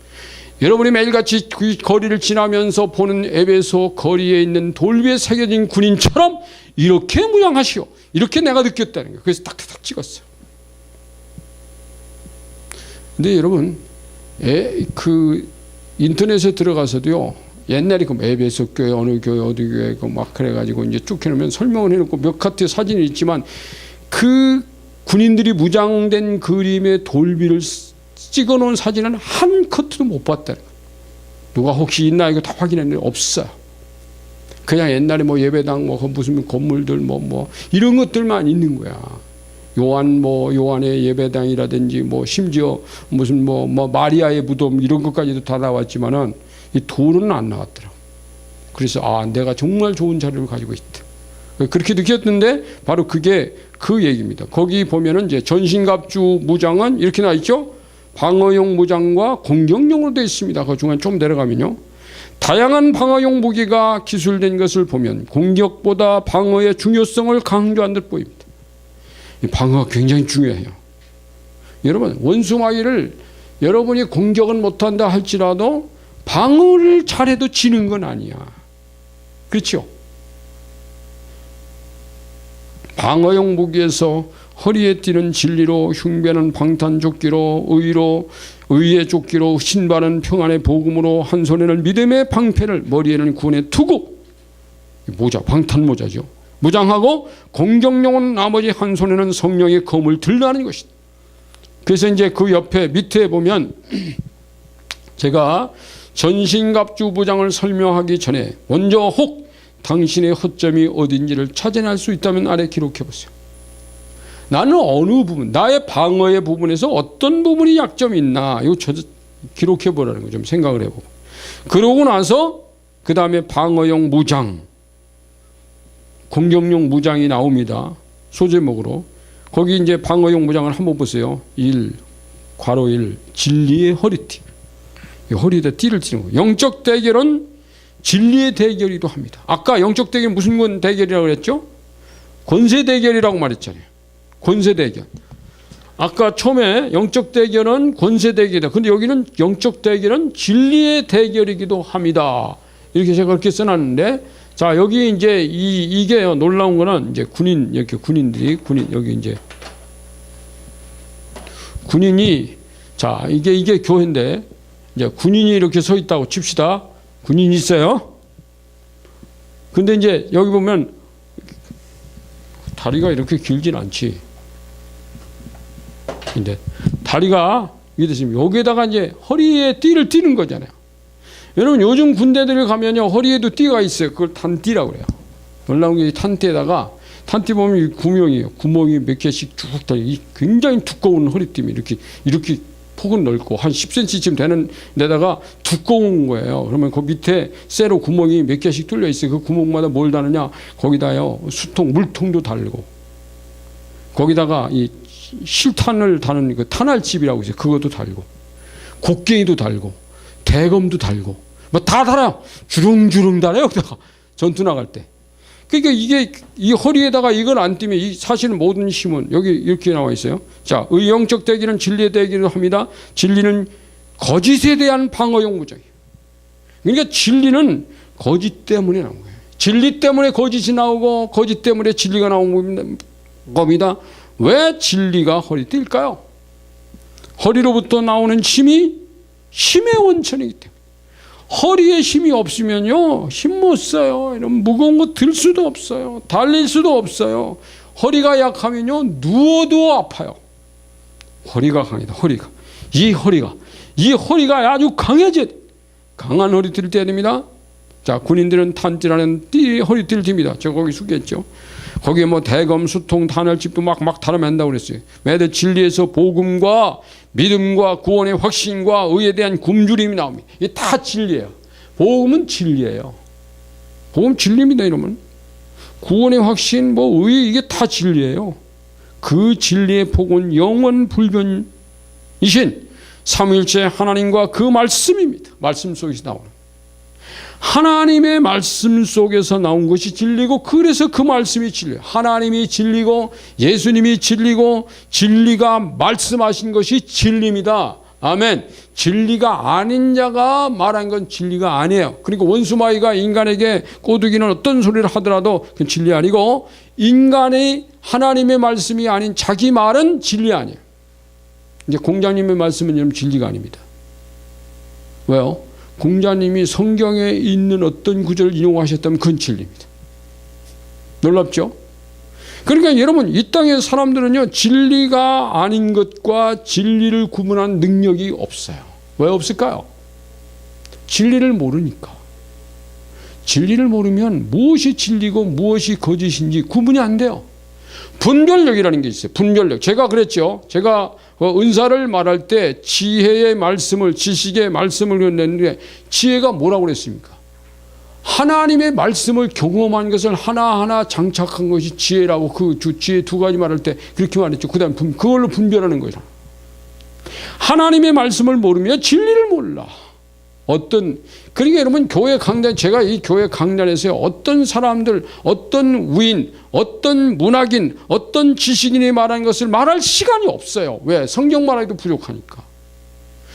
여러분이 매일같이 그 거리를 지나면서 보는 에베소 거리에 있는 돌비에 새겨진 군인처럼 이렇게 무장하시오. 이렇게 내가 느꼈다는 거예요. 그래서 딱딱딱 찍었어요. 근데 여러분 그 인터넷에 들어가서도요. 옛날에 그 에베소 교회 어느 교회 어디 교회 막 그래가지고 이제 쭉 해놓으면 설명을 해놓고 몇 카트 사진이 있지만 그 군인들이 무장된 그림의 돌비를 찍어놓은 사진은 한 커트도 못 봤다는 거예요. 누가 혹시 있나 이거 다 확인했는데 없어요. 그냥 옛날에 예배당 무슨 건물들 이런 것들만 있는 거야. 요한의 예배당이라든지 심지어 무슨 마리아의 무덤 이런 것까지도 다 나왔지만은 이 돌은 안 나왔더라고. 그래서 내가 정말 좋은 자료를 가지고 있다. 그렇게 느꼈는데 바로 그게 그 얘기입니다. 거기 보면은 이제 전신갑주 무장은 이렇게 나와 있죠. 방어용 무장과 공격용으로 되어 있습니다. 그 중간 좀 내려가면요. 다양한 방어용 무기가 기술된 것을 보면 공격보다 방어의 중요성을 강조한 듯 보입니다. 이 방어가 굉장히 중요해요. 여러분, 원수마귀를 여러분이 공격은 못한다 할지라도 방어를 잘해도 지는 건 아니야. 그렇죠? 방어용 무기에서 허리에 띠는 진리로, 흉배는 방탄조끼로, 의의 조끼로, 신발은 평안의 복음으로, 한 손에는 믿음의 방패를, 머리에는 구원의 투구, 모자, 방탄모자죠. 무장하고 공격용은 나머지 한 손에는 성령의 검을 들라는 것이다. 그래서 이제 그 옆에 밑에 보면 제가 전신갑주 무장을 설명하기 전에 먼저 혹 당신의 허점이 어딘지를 찾아낼 수 있다면 아래 기록해 보세요. 나는 어느 부분, 나의 방어의 부분에서 어떤 부분이 약점이 있나, 이거 기록해 보라는 거 좀 생각을 해보고. 그러고 나서 그 다음에 방어용 무장, 공격용 무장이 나옵니다. 소제목으로. 거기 이제 방어용 무장을 한번 보세요. 1, 괄호 1, 진리의 허리띠. 허리에다 띠를 띠는 거예요. 영적 대결은 진리의 대결이기도 합니다. 아까 영적 대결 무슨 대결이라고 그랬죠? 권세 대결이라고 말했잖아요. 권세 대결. 아까 처음에 영적 대결은 권세 대결이다. 근데 여기는 영적 대결은 진리의 대결이기도 합니다. 이렇게 제가 그렇게 써놨는데, 자, 여기 이제 이게 놀라운 거는 이제 여기 이제 군인이, 자, 이게 교회인데, 이제 군인이 이렇게 서 있다고 칩시다. 군인이 있어요. 근데 이제 여기 보면 다리가 이렇게 길진 않지. 근데 다리가 이게 됐으면 여기에다가 이제 허리에 띠를 띠는 거잖아요. 여러분 요즘 군대들 가면요 허리에도 띠가 있어요. 그걸 탄띠라고 그래요. 놀라운 게 탄띠에다가 탄띠 보면 구멍이에요. 구멍이 몇 개씩 쭉 다 굉장히 두꺼운 허리띠입니다. 이렇게 폭은 넓고 한 10cm쯤 되는 데다가 두꺼운 거예요. 그러면 그 밑에 쇠로 구멍이 몇 개씩 뚫려 있어요. 그 구멍마다 뭘 다느냐? 거기다요 수통, 물통도 달고 거기다가 이 실탄을 다는 그 탄알집이라고 있어요. 그것도 달고 곡괭이도 달고 대검도 달고 뭐 다 달아요. 주릉주릉 달아요. 전투 나갈 때. 그러니까 이게 이 허리에다가 이걸 안 띠면 이 사실은 모든 힘은 여기 이렇게 나와 있어요. 자, 의영적 대기는 진리의 대기를 합니다. 진리는 거짓에 대한 방어용 무장이에요. 그러니까 진리는 거짓 때문에 나온 거예요. 진리 때문에 거짓이 나오고 거짓 때문에 진리가 나온 겁니다. 왜 진리가 허리띠일까요? 허리로부터 나오는 힘이 힘의 원천이기 때문에. 허리에 힘이 없으면요 힘 못 써요. 이런 무거운 거 들 수도 없어요. 달릴 수도 없어요. 허리가 약하면요 누워도 아파요. 허리가 강하다. 이 허리가 아주 강해져. 강한 허리띠를 떼야 됩니다. 자, 군인들은 탄띠라는 허리띠를 띱니다. 제가 거기 숙였죠. 거기에 뭐 대검, 수통, 탄알집도 막 다뤄맨다고 그랬어요. 매대 진리에서 복음과 믿음과 구원의 확신과 의에 대한 굶주림이 나옵니다. 이게 다 진리예요. 복음은 진리예요. 복음 진리입니다. 이러면 구원의 확신, 뭐 의, 이게 다 진리예요. 그 진리의 복은 영원 불변이신 삼위일체 하나님과 그 말씀입니다. 말씀 속에서 나오는 하나님의 말씀 속에서 나온 것이 진리고, 그래서 그 말씀이 진리예요. 하나님이 진리고 예수님이 진리고 진리가 말씀하신 것이 진리입니다. 아멘. 진리가 아닌 자가 말한 건 진리가 아니에요. 그러니까 원수마귀가 인간에게 꼬드기는 어떤 소리를 하더라도 그건 진리 아니고, 인간의 하나님의 말씀이 아닌 자기 말은 진리 아니에요. 이제 공자님의 말씀은 진리가 아닙니다. 왜요? 공자님이 성경에 있는 어떤 구절을 인용하셨다면 그건 진리입니다. 놀랍죠? 그러니까 여러분, 이 땅의 사람들은요 진리가 아닌 것과 진리를 구분한 능력이 없어요. 왜 없을까요? 진리를 모르니까. 진리를 모르면 무엇이 진리고 무엇이 거짓인지 구분이 안 돼요. 분별력이라는 게 있어요. 분별력. 제가 그랬죠. 제가 은사를 말할 때 지혜의 말씀을, 지식의 말씀을 냈는데 지혜가 뭐라고 그랬습니까? 하나님의 말씀을 경험한 것을 하나하나 장착한 것이 지혜라고, 그 지혜 두 가지 말할 때 그렇게 말했죠. 그 다음에 그걸로 분별하는 거죠. 하나님의 말씀을 모르며 진리를 몰라. 그러니까 여러분, 교회 강단, 제가 이 교회 강단에서 어떤 사람들, 어떤 우인, 어떤 문학인, 어떤 지식인이 말하는 것을 말할 시간이 없어요. 왜? 성경 말하기도 부족하니까.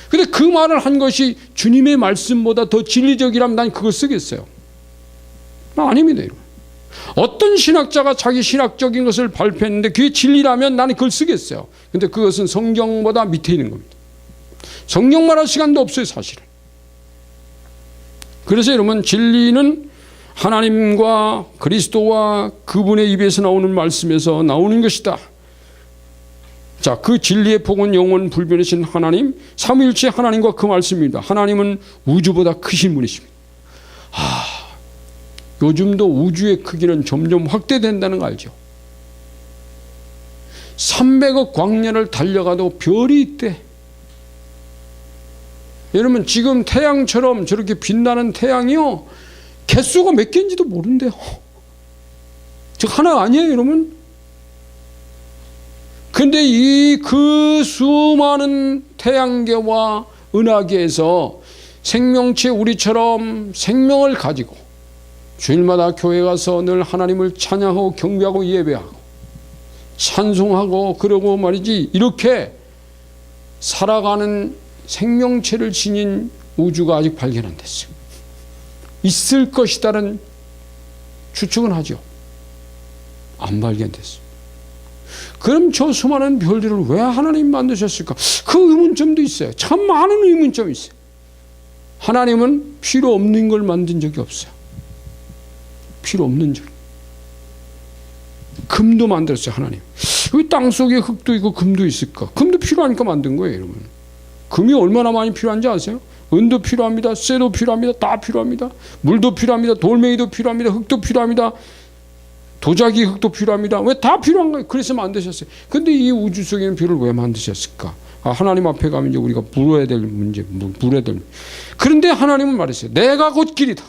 근데 그 말을 한 것이 주님의 말씀보다 더 진리적이라면 난 그걸 쓰겠어요. 아닙니다, 여러분. 어떤 신학자가 자기 신학적인 것을 발표했는데 그게 진리라면 나는 그걸 쓰겠어요. 근데 그것은 성경보다 밑에 있는 겁니다. 성경 말할 시간도 없어요, 사실은. 그래서 여러분, 진리는 하나님과 그리스도와 그분의 입에서 나오는 말씀에서 나오는 것이다. 자, 그 진리의 복은 영원 불변이신 하나님, 삼위일체 하나님과 그 말씀입니다. 하나님은 우주보다 크신 분이십니다. 요즘도 우주의 크기는 점점 확대된다는 거 알죠? 300억 광년을 달려가도 별이 있대. 여러분, 지금 태양처럼 저렇게 빛나는 태양이요, 개수가 몇 개인지도 모른대요. 즉 하나가 아니에요, 여러분. 근데 그 수많은 태양계와 은하계에서 생명체 우리처럼 생명을 가지고 주일마다 교회 가서 늘 하나님을 찬양하고 경배하고 예배하고 찬송하고 그러고 말이지, 이렇게 살아가는 생명체를 지닌 우주가 아직 발견 안 됐어요. 있을 것이다는 추측은 하죠. 안 발견됐어요. 그럼 저 수많은 별들을 왜 하나님 만드셨을까? 그 의문점도 있어요. 참 많은 의문점이 있어요. 하나님은 필요 없는 걸 만든 적이 없어요. 필요 없는 적. 금도 만들었어요, 하나님. 왜 땅속에 흙도 있고 금도 있을까? 금도 필요하니까 만든 거예요, 여러분. 금이 얼마나 많이 필요한지 아세요? 은도 필요합니다. 쇠도 필요합니다. 다 필요합니다. 물도 필요합니다. 돌멩이도 필요합니다. 흙도 필요합니다. 도자기 흙도 필요합니다. 왜? 다 필요한 거예요. 그래서 만드셨어요. 근데 이 우주 속에는 별을 왜 만드셨을까? 하나님 앞에 가면 이제 우리가 물어야 될 문제, 물어야 될. 그런데 하나님은 말했어요. 내가 곧 길이다.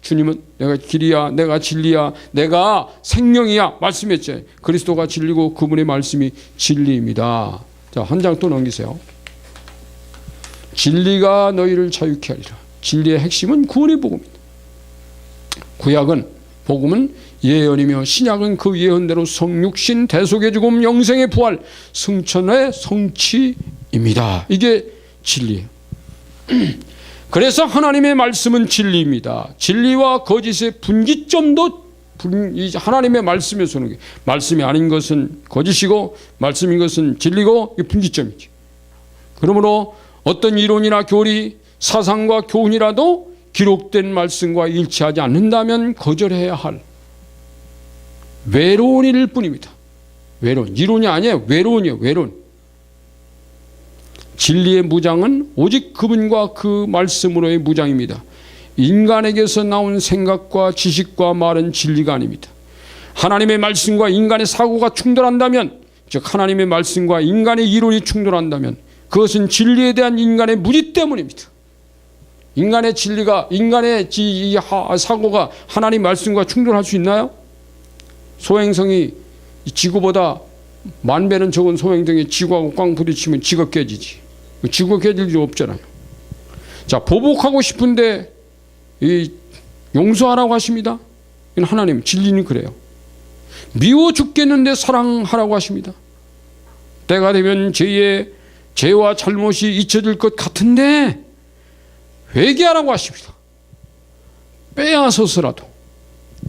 주님은 내가 길이야, 내가 진리야, 내가 생명이야 말씀했죠. 그리스도가 진리고 그분의 말씀이 진리입니다. 자, 한 장 또 넘기세요. 진리가 너희를 자유케 하리라. 진리의 핵심은 구원의 복음입니다. 구약은, 복음은 예언이며 신약은 그 예언대로 성육신, 대속의 죽음, 영생의 부활, 승천의 성취입니다. 이게 진리예요. 그래서 하나님의 말씀은 진리입니다. 진리와 거짓의 분기점도 하나님의 말씀에서 오는 게, 말씀이 아닌 것은 거짓이고 말씀인 것은 진리고, 이게 분기점이죠. 그러므로 어떤 이론이나 교리, 사상과 교훈이라도 기록된 말씀과 일치하지 않는다면 거절해야 할 외로운 일일 뿐입니다. 외로운, 이론이 아니에요. 외로운이에요. 외로운. 진리의 무장은 오직 그분과 그 말씀으로의 무장입니다. 인간에게서 나온 생각과 지식과 말은 진리가 아닙니다. 하나님의 말씀과 인간의 사고가 충돌한다면, 즉 하나님의 말씀과 인간의 이론이 충돌한다면 그것은 진리에 대한 인간의 무지 때문입니다. 인간의 진리가, 인간의 사고가 하나님 말씀과 충돌할 수 있나요? 소행성이 지구보다 10,000배는 적은 소행성이 지구하고 꽝 부딪히면 지가 깨지지. 지구가 깨질 일 없잖아요. 자, 보복하고 싶은데 용서하라고 하십니다. 이건 하나님, 진리는 그래요. 미워 죽겠는데 사랑하라고 하십니다. 때가 되면 죄와 잘못이 잊혀질 것 같은데 회개하라고 하십니다. 빼앗아서라도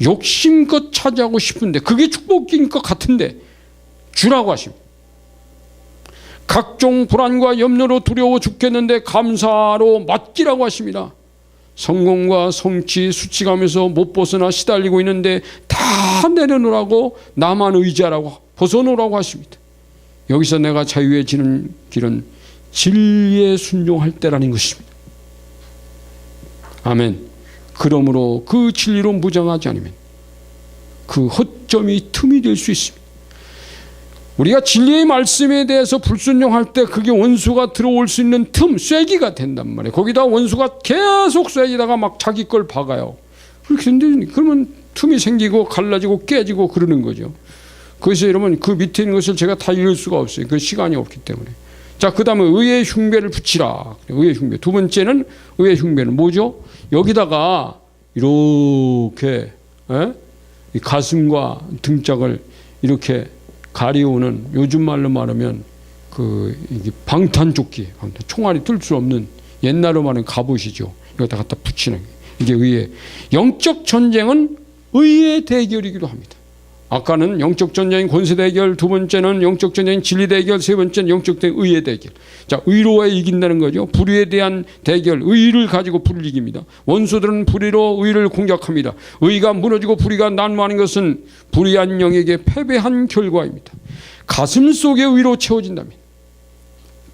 욕심껏 차지하고 싶은데, 그게 축복인 것 같은데 주라고 하십니다. 각종 불안과 염려로 두려워 죽겠는데 감사로 맡기라고 하십니다. 성공과 성취, 수치감에서 못 벗어나 시달리고 있는데 다 내려놓으라고, 나만 의지하라고, 벗어놓으라고 하십니다. 여기서 내가 자유해지는 길은 진리에 순종할 때라는 것입니다. 아멘. 그러므로 그 진리로 무장하지 않으면 그 허점이 틈이 될 수 있습니다. 우리가 진리의 말씀에 대해서 불순종할 때 그게 원수가 들어올 수 있는 틈, 쐐기가 된단 말이에요. 거기다 원수가 계속 쐐기다가 막 자기 걸 박아요. 그런데 그러면 틈이 생기고 갈라지고 깨지고 그러는 거죠. 그래서 여러분 그 밑에 있는 것을 제가 다 읽을 수가 없어요. 그 시간이 없기 때문에. 자, 그 다음에 의의 흉배를 붙이라. 의의 흉배. 두 번째는 의의 흉배는 뭐죠? 여기다가 이렇게 이 가슴과 등짝을 이렇게 가리우는, 요즘 말로 말하면 이게 방탄조끼, 총알이 뜰 수 없는, 옛날로 말하면 갑옷이죠. 이거다 갖다 붙이는 게 이게 의의. 영적 전쟁은 의의 대결이기도 합니다. 아까는 영적 전쟁인 권세 대결, 두 번째는 영적 전쟁인 진리 대결, 세 번째는 영적 의의 대결. 자, 의로에 이긴다는 거죠. 불의에 대한 대결, 의를 가지고 불을 이깁니다. 원수들은 불의로 의를 공격합니다. 의가 무너지고 불의가 난무하는 것은 불의한 영에게 패배한 결과입니다. 가슴 속에 의로 채워진다면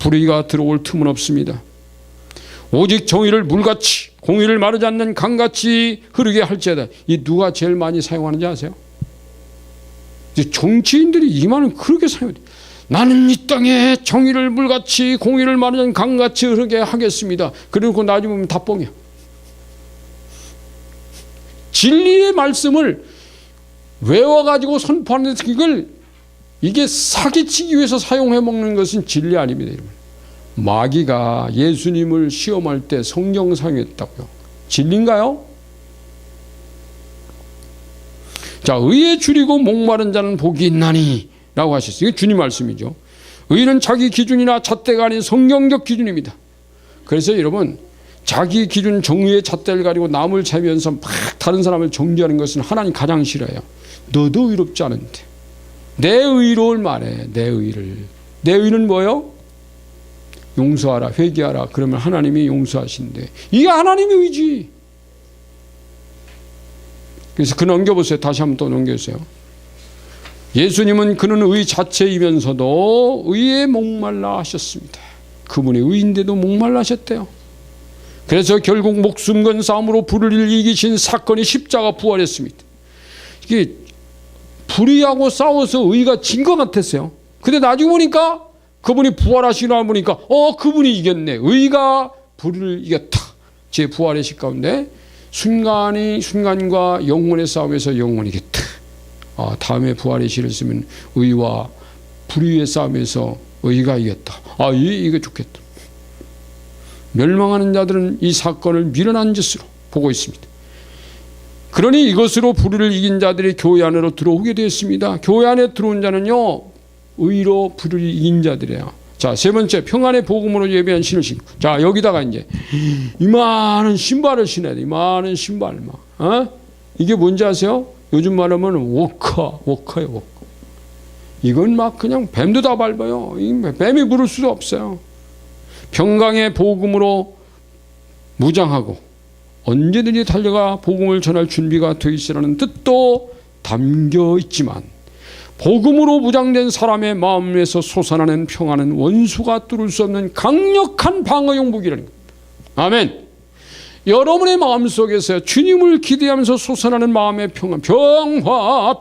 불의가 들어올 틈은 없습니다. 오직 정의를 물같이, 공의를 마르지 않는 강같이 흐르게 할지어다. 이 누가 제일 많이 사용하는지 아세요? 정치인들이 이 말은 그렇게 사용해요. 나는 이 땅에 정의를 물같이 공의를 마르지 않는 강같이 흐르게 하겠습니다. 그리고 나중에 보면 다 뻥이야. 진리의 말씀을 외워가지고 선포하는 이게 사기치기 위해서 사용해 먹는 것은 진리 아닙니다. 여러분. 마귀가 예수님을 시험할 때 성경 사용했다고요. 진리인가요? 자, 의에 줄이고 목마른 자는 복이 있나니 라고 하셨어요. 이게 주님 말씀이죠. 의는 자기 기준이나 잣대가 아닌 성경적 기준입니다. 그래서 여러분, 자기 기준 정의의 잣대를 가지고 남을 재면서 막 다른 사람을 정죄하는 것은 하나님 가장 싫어요. 너도 의롭지 않은데 내 의를 말해. 내 의를. 내 의는 뭐예요? 용서하라, 회개하라. 그러면 하나님이 용서하신대. 이게 하나님의 의지. 그래서 그 넘겨보세요. 다시 한번 또 넘겨주세요. 예수님은 그는 의 자체이면서도 의에 목말라 하셨습니다. 그분이 의인데도 목말라 하셨대요. 그래서 결국 목숨 건 싸움으로 불의를 이기신 사건이 십자가 부활했습니다. 이게 불의하고 싸워서 의가 진 것 같았어요. 근데 나중에 보니까 그분이 부활하시나 보니까 그분이 이겼네. 의가 불의를 이겼다. 제 부활의 시 가운데 순간과 영혼의 싸움에서 영혼이 이겼다. 다음에 부활의 시를 쓰면 의와 불의의 싸움에서 의가 이겼다. 이거 좋겠다. 멸망하는 자들은 이 사건을 미련한 짓으로 보고 있습니다. 그러니 이것으로 불의를 이긴 자들이 교회 안으로 들어오게 되었습니다. 교회 안에 들어온 자는요, 의로 불의를 이긴 자들이에요. 자, 세 번째, 평안의 복음으로 예배한 신을 신고. 자, 여기다가 이제 이 많은 신발을 신어야 돼. 이 많은 신발 막. 이게 뭔지 아세요? 요즘 말하면 워커예요, 워커. 이건 막 그냥 뱀도 다 밟아요. 뱀이 부를 수도 없어요. 평강의 복음으로 무장하고 언제든지 달려가 복음을 전할 준비가 되어 있으라는 뜻도 담겨 있지만, 복음으로 무장된 사람의 마음에서 솟아나는 평안은 원수가 뚫을 수 없는 강력한 방어용 무기라는 겁니다. 아멘. 여러분의 마음속에서 주님을 기대하면서 솟아나는 마음의 평안, 평화.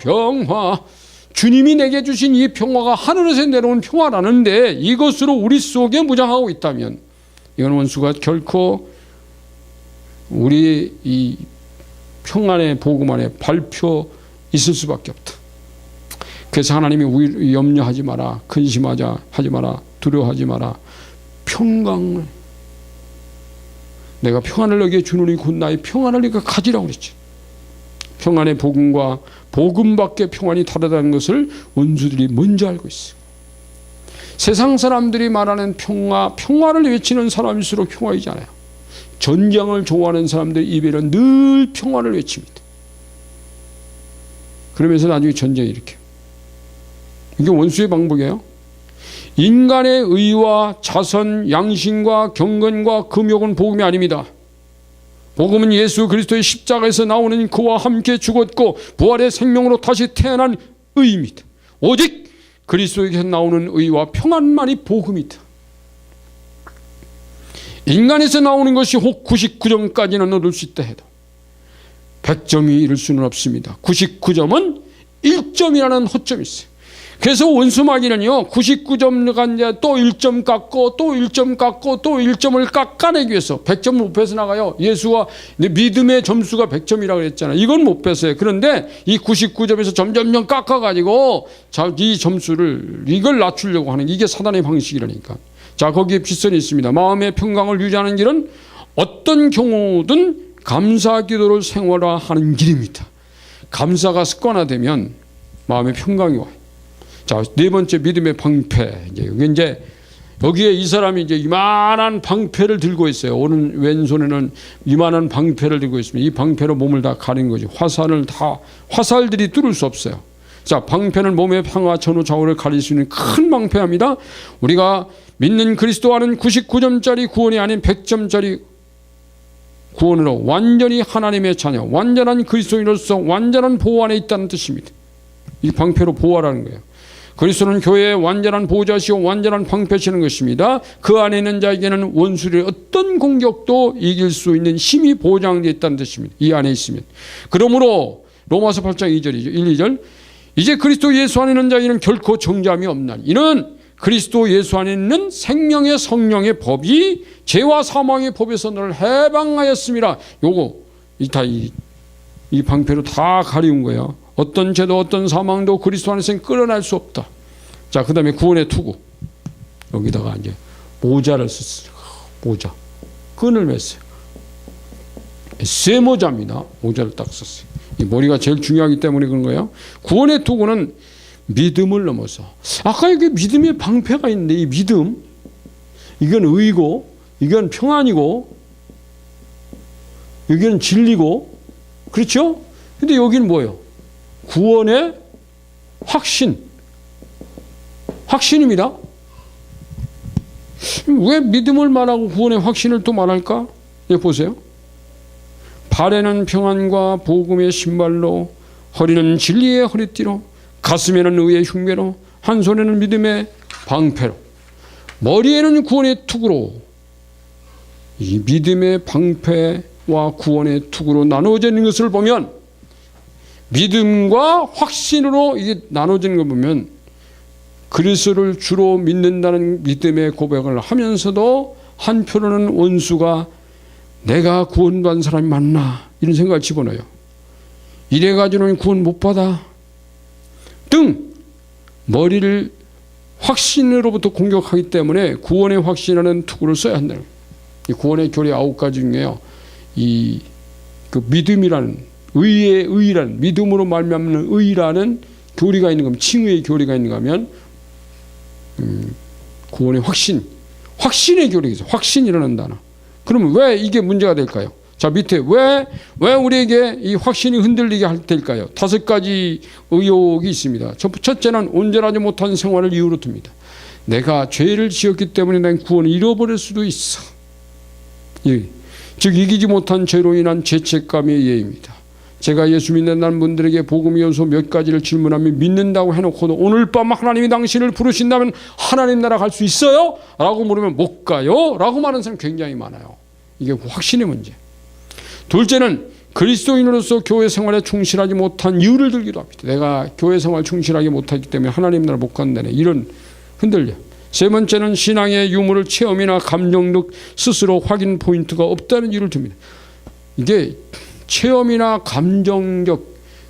주님이 내게 주신 이 평화가 하늘에서 내려온 평화라는데, 이것으로 우리 속에 무장하고 있다면 이건 원수가 결코 우리 이 평안의 복음 안에 밟혀 있을 수밖에 없다. 그래서 하나님이 염려하지 마라, 근심하지 마라, 두려워하지 마라. 평강을, 내가 평안을 너에게 주노니 곧 나의 평안을 네가 가지라고 그랬지. 평안의 복음과 복음밖에 평안이 다르다는 것을 원수들이 먼저 알고 있어요. 세상 사람들이 말하는 평화를 외치는 사람일수록 평화이지 않아요. 전쟁을 좋아하는 사람들 입에는 늘 평화를 외칩니다. 그러면서 나중에 전쟁이 일으켜요. 이게 원수의 방법이에요. 인간의 의와 자선, 양심과 경건과 금욕은 복음이 아닙니다. 복음은 예수 그리스도의 십자가에서 나오는 그와 함께 죽었고 부활의 생명으로 다시 태어난 의입니다. 오직 그리스도에게서 나오는 의와 평안만이 복음이다. 인간에서 나오는 것이 혹 99점까지는 얻을 수 있다 해도 100점이 이룰 수는 없습니다. 99점은 1점이라는 허점이 있어요. 그래서 원수마귀는요 99점간 이제 또 1점 깎고 또 1점 깎고 또 1점을 깎아내기 위해서 100점을 못 빼서 나가요. 예수와 믿음의 점수가 100점이라고 그랬잖아요. 이건 못 뺐어요. 그런데 이 99점에서 점점점 깎아가지고 이 점수를 이걸 낮추려고 하는 이게 사단의 방식이라니까. 자, 거기에 빗선이 있습니다. 마음의 평강을 유지하는 길은 어떤 경우든 감사 기도를 생활화하는 길입니다. 감사가 습관화되면 마음의 평강이 와요. 자, 네 번째 믿음의 방패. 이제 여기에 이 사람이 이제 이만한 방패를 들고 있어요. 오른 왼손에는 이만한 방패를 들고 있습니다. 이 방패로 몸을 다 가린 거죠. 화살들이 뚫을 수 없어요. 자, 방패는 몸의 평화 전후 좌우를 가릴 수 있는 큰 방패입니다. 우리가 믿는 그리스도와는 99점짜리 구원이 아닌 100점짜리 구원으로 완전히 하나님의 자녀, 완전한 그리스도인으로서 완전한 보호 안에 있다는 뜻입니다. 이 방패로 보호하라는 거예요. 그리스도는 교회의 완전한 보호자시오 완전한 방패시는 것입니다. 그 안에 있는 자에게는 원수의 어떤 공격도 이길 수 있는 힘이 보장되어 있다는 뜻입니다. 이 안에 있으면. 그러므로 로마서 8장 2절이죠. 1, 2절. 이제 그리스도 예수 안에 있는 자에게는 결코 정죄함이 없나니 이는 그리스도 예수 안에 있는 생명의 성령의 법이 죄와 사망의 법에서 너를 해방하였습니다. 요거 이 방패로 다 가리운 거예요. 어떤 죄도 어떤 사망도 그리스도 안에서는 끌어낼 수 없다. 자, 그 다음에 구원의 투구. 여기다가 이제 모자를 썼어요. 모자. 끈을 맸어요. 쇠모자입니다. 모자를 딱 썼어요. 이 머리가 제일 중요하기 때문에 그런 거예요. 구원의 투구는 믿음을 넘어서. 아까 여기 믿음의 방패가 있는데 이 믿음, 이건 의고, 이건 평안이고, 여기는 진리고, 그렇죠? 근데 여기는 뭐예요? 구원의 확신입니다. 왜 믿음을 말하고 구원의 확신을 또 말할까? 여기 보세요. 발에는 평안과 복음의 신발로, 허리는 진리의 허리띠로, 가슴에는 의의 흉배로, 한 손에는 믿음의 방패로, 머리에는 구원의 투구로. 이 믿음의 방패와 구원의 투구로 나누어지는 것을 보면, 믿음과 확신으로 이게 나눠지는 걸 보면 그리스도를 주로 믿는다는 믿음의 고백을 하면서도 한편으로는 원수가 내가 구원받은 사람이 맞나 이런 생각을 집어넣어요. 이래가지고는 구원 못 받아 등 머리를 확신으로부터 공격하기 때문에 구원의 확신이라는 투구를 써야 한다는 거예요. 이 구원의 교리 9가지 중에요. 그 믿음이라는 의라는 믿음으로 말미암는 의라는 교리가 있는 거면 칭의의 교리가 있는가 하면 구원의 확신의 교리가 있어요. 확신이라는 단어. 그러면 왜 이게 문제가 될까요? 자, 밑에 왜 우리에게 이 확신이 흔들리게 할 때일까요? 5가지 의혹이 있습니다. 첫째는 온전하지 못한 생활을 이유로 듭니다. 내가 죄를 지었기 때문에 난 구원을 잃어버릴 수도 있어. 즉 이기지 못한 죄로 인한 죄책감의 예입니다. 제가 예수 믿는다는 분들에게 복음 요소 몇 가지를 질문하면 믿는다고 해놓고도 오늘 밤 하나님이 당신을 부르신다면 하나님 나라 갈 수 있어요? 라고 물으면 못 가요? 라고 말하는 사람 굉장히 많아요. 이게 확신의 문제. 둘째는 그리스도인으로서 교회 생활에 충실하지 못한 이유를 들기도 합니다. 내가 교회 생활 충실하지 못하기 때문에 하나님 나라 못 간다네. 이런 흔들려. 세 번째는 신앙의 유무를 체험이나 감정력 스스로 확인 포인트가 없다는 이유를 듭니다. 이게 체험이나 감정적,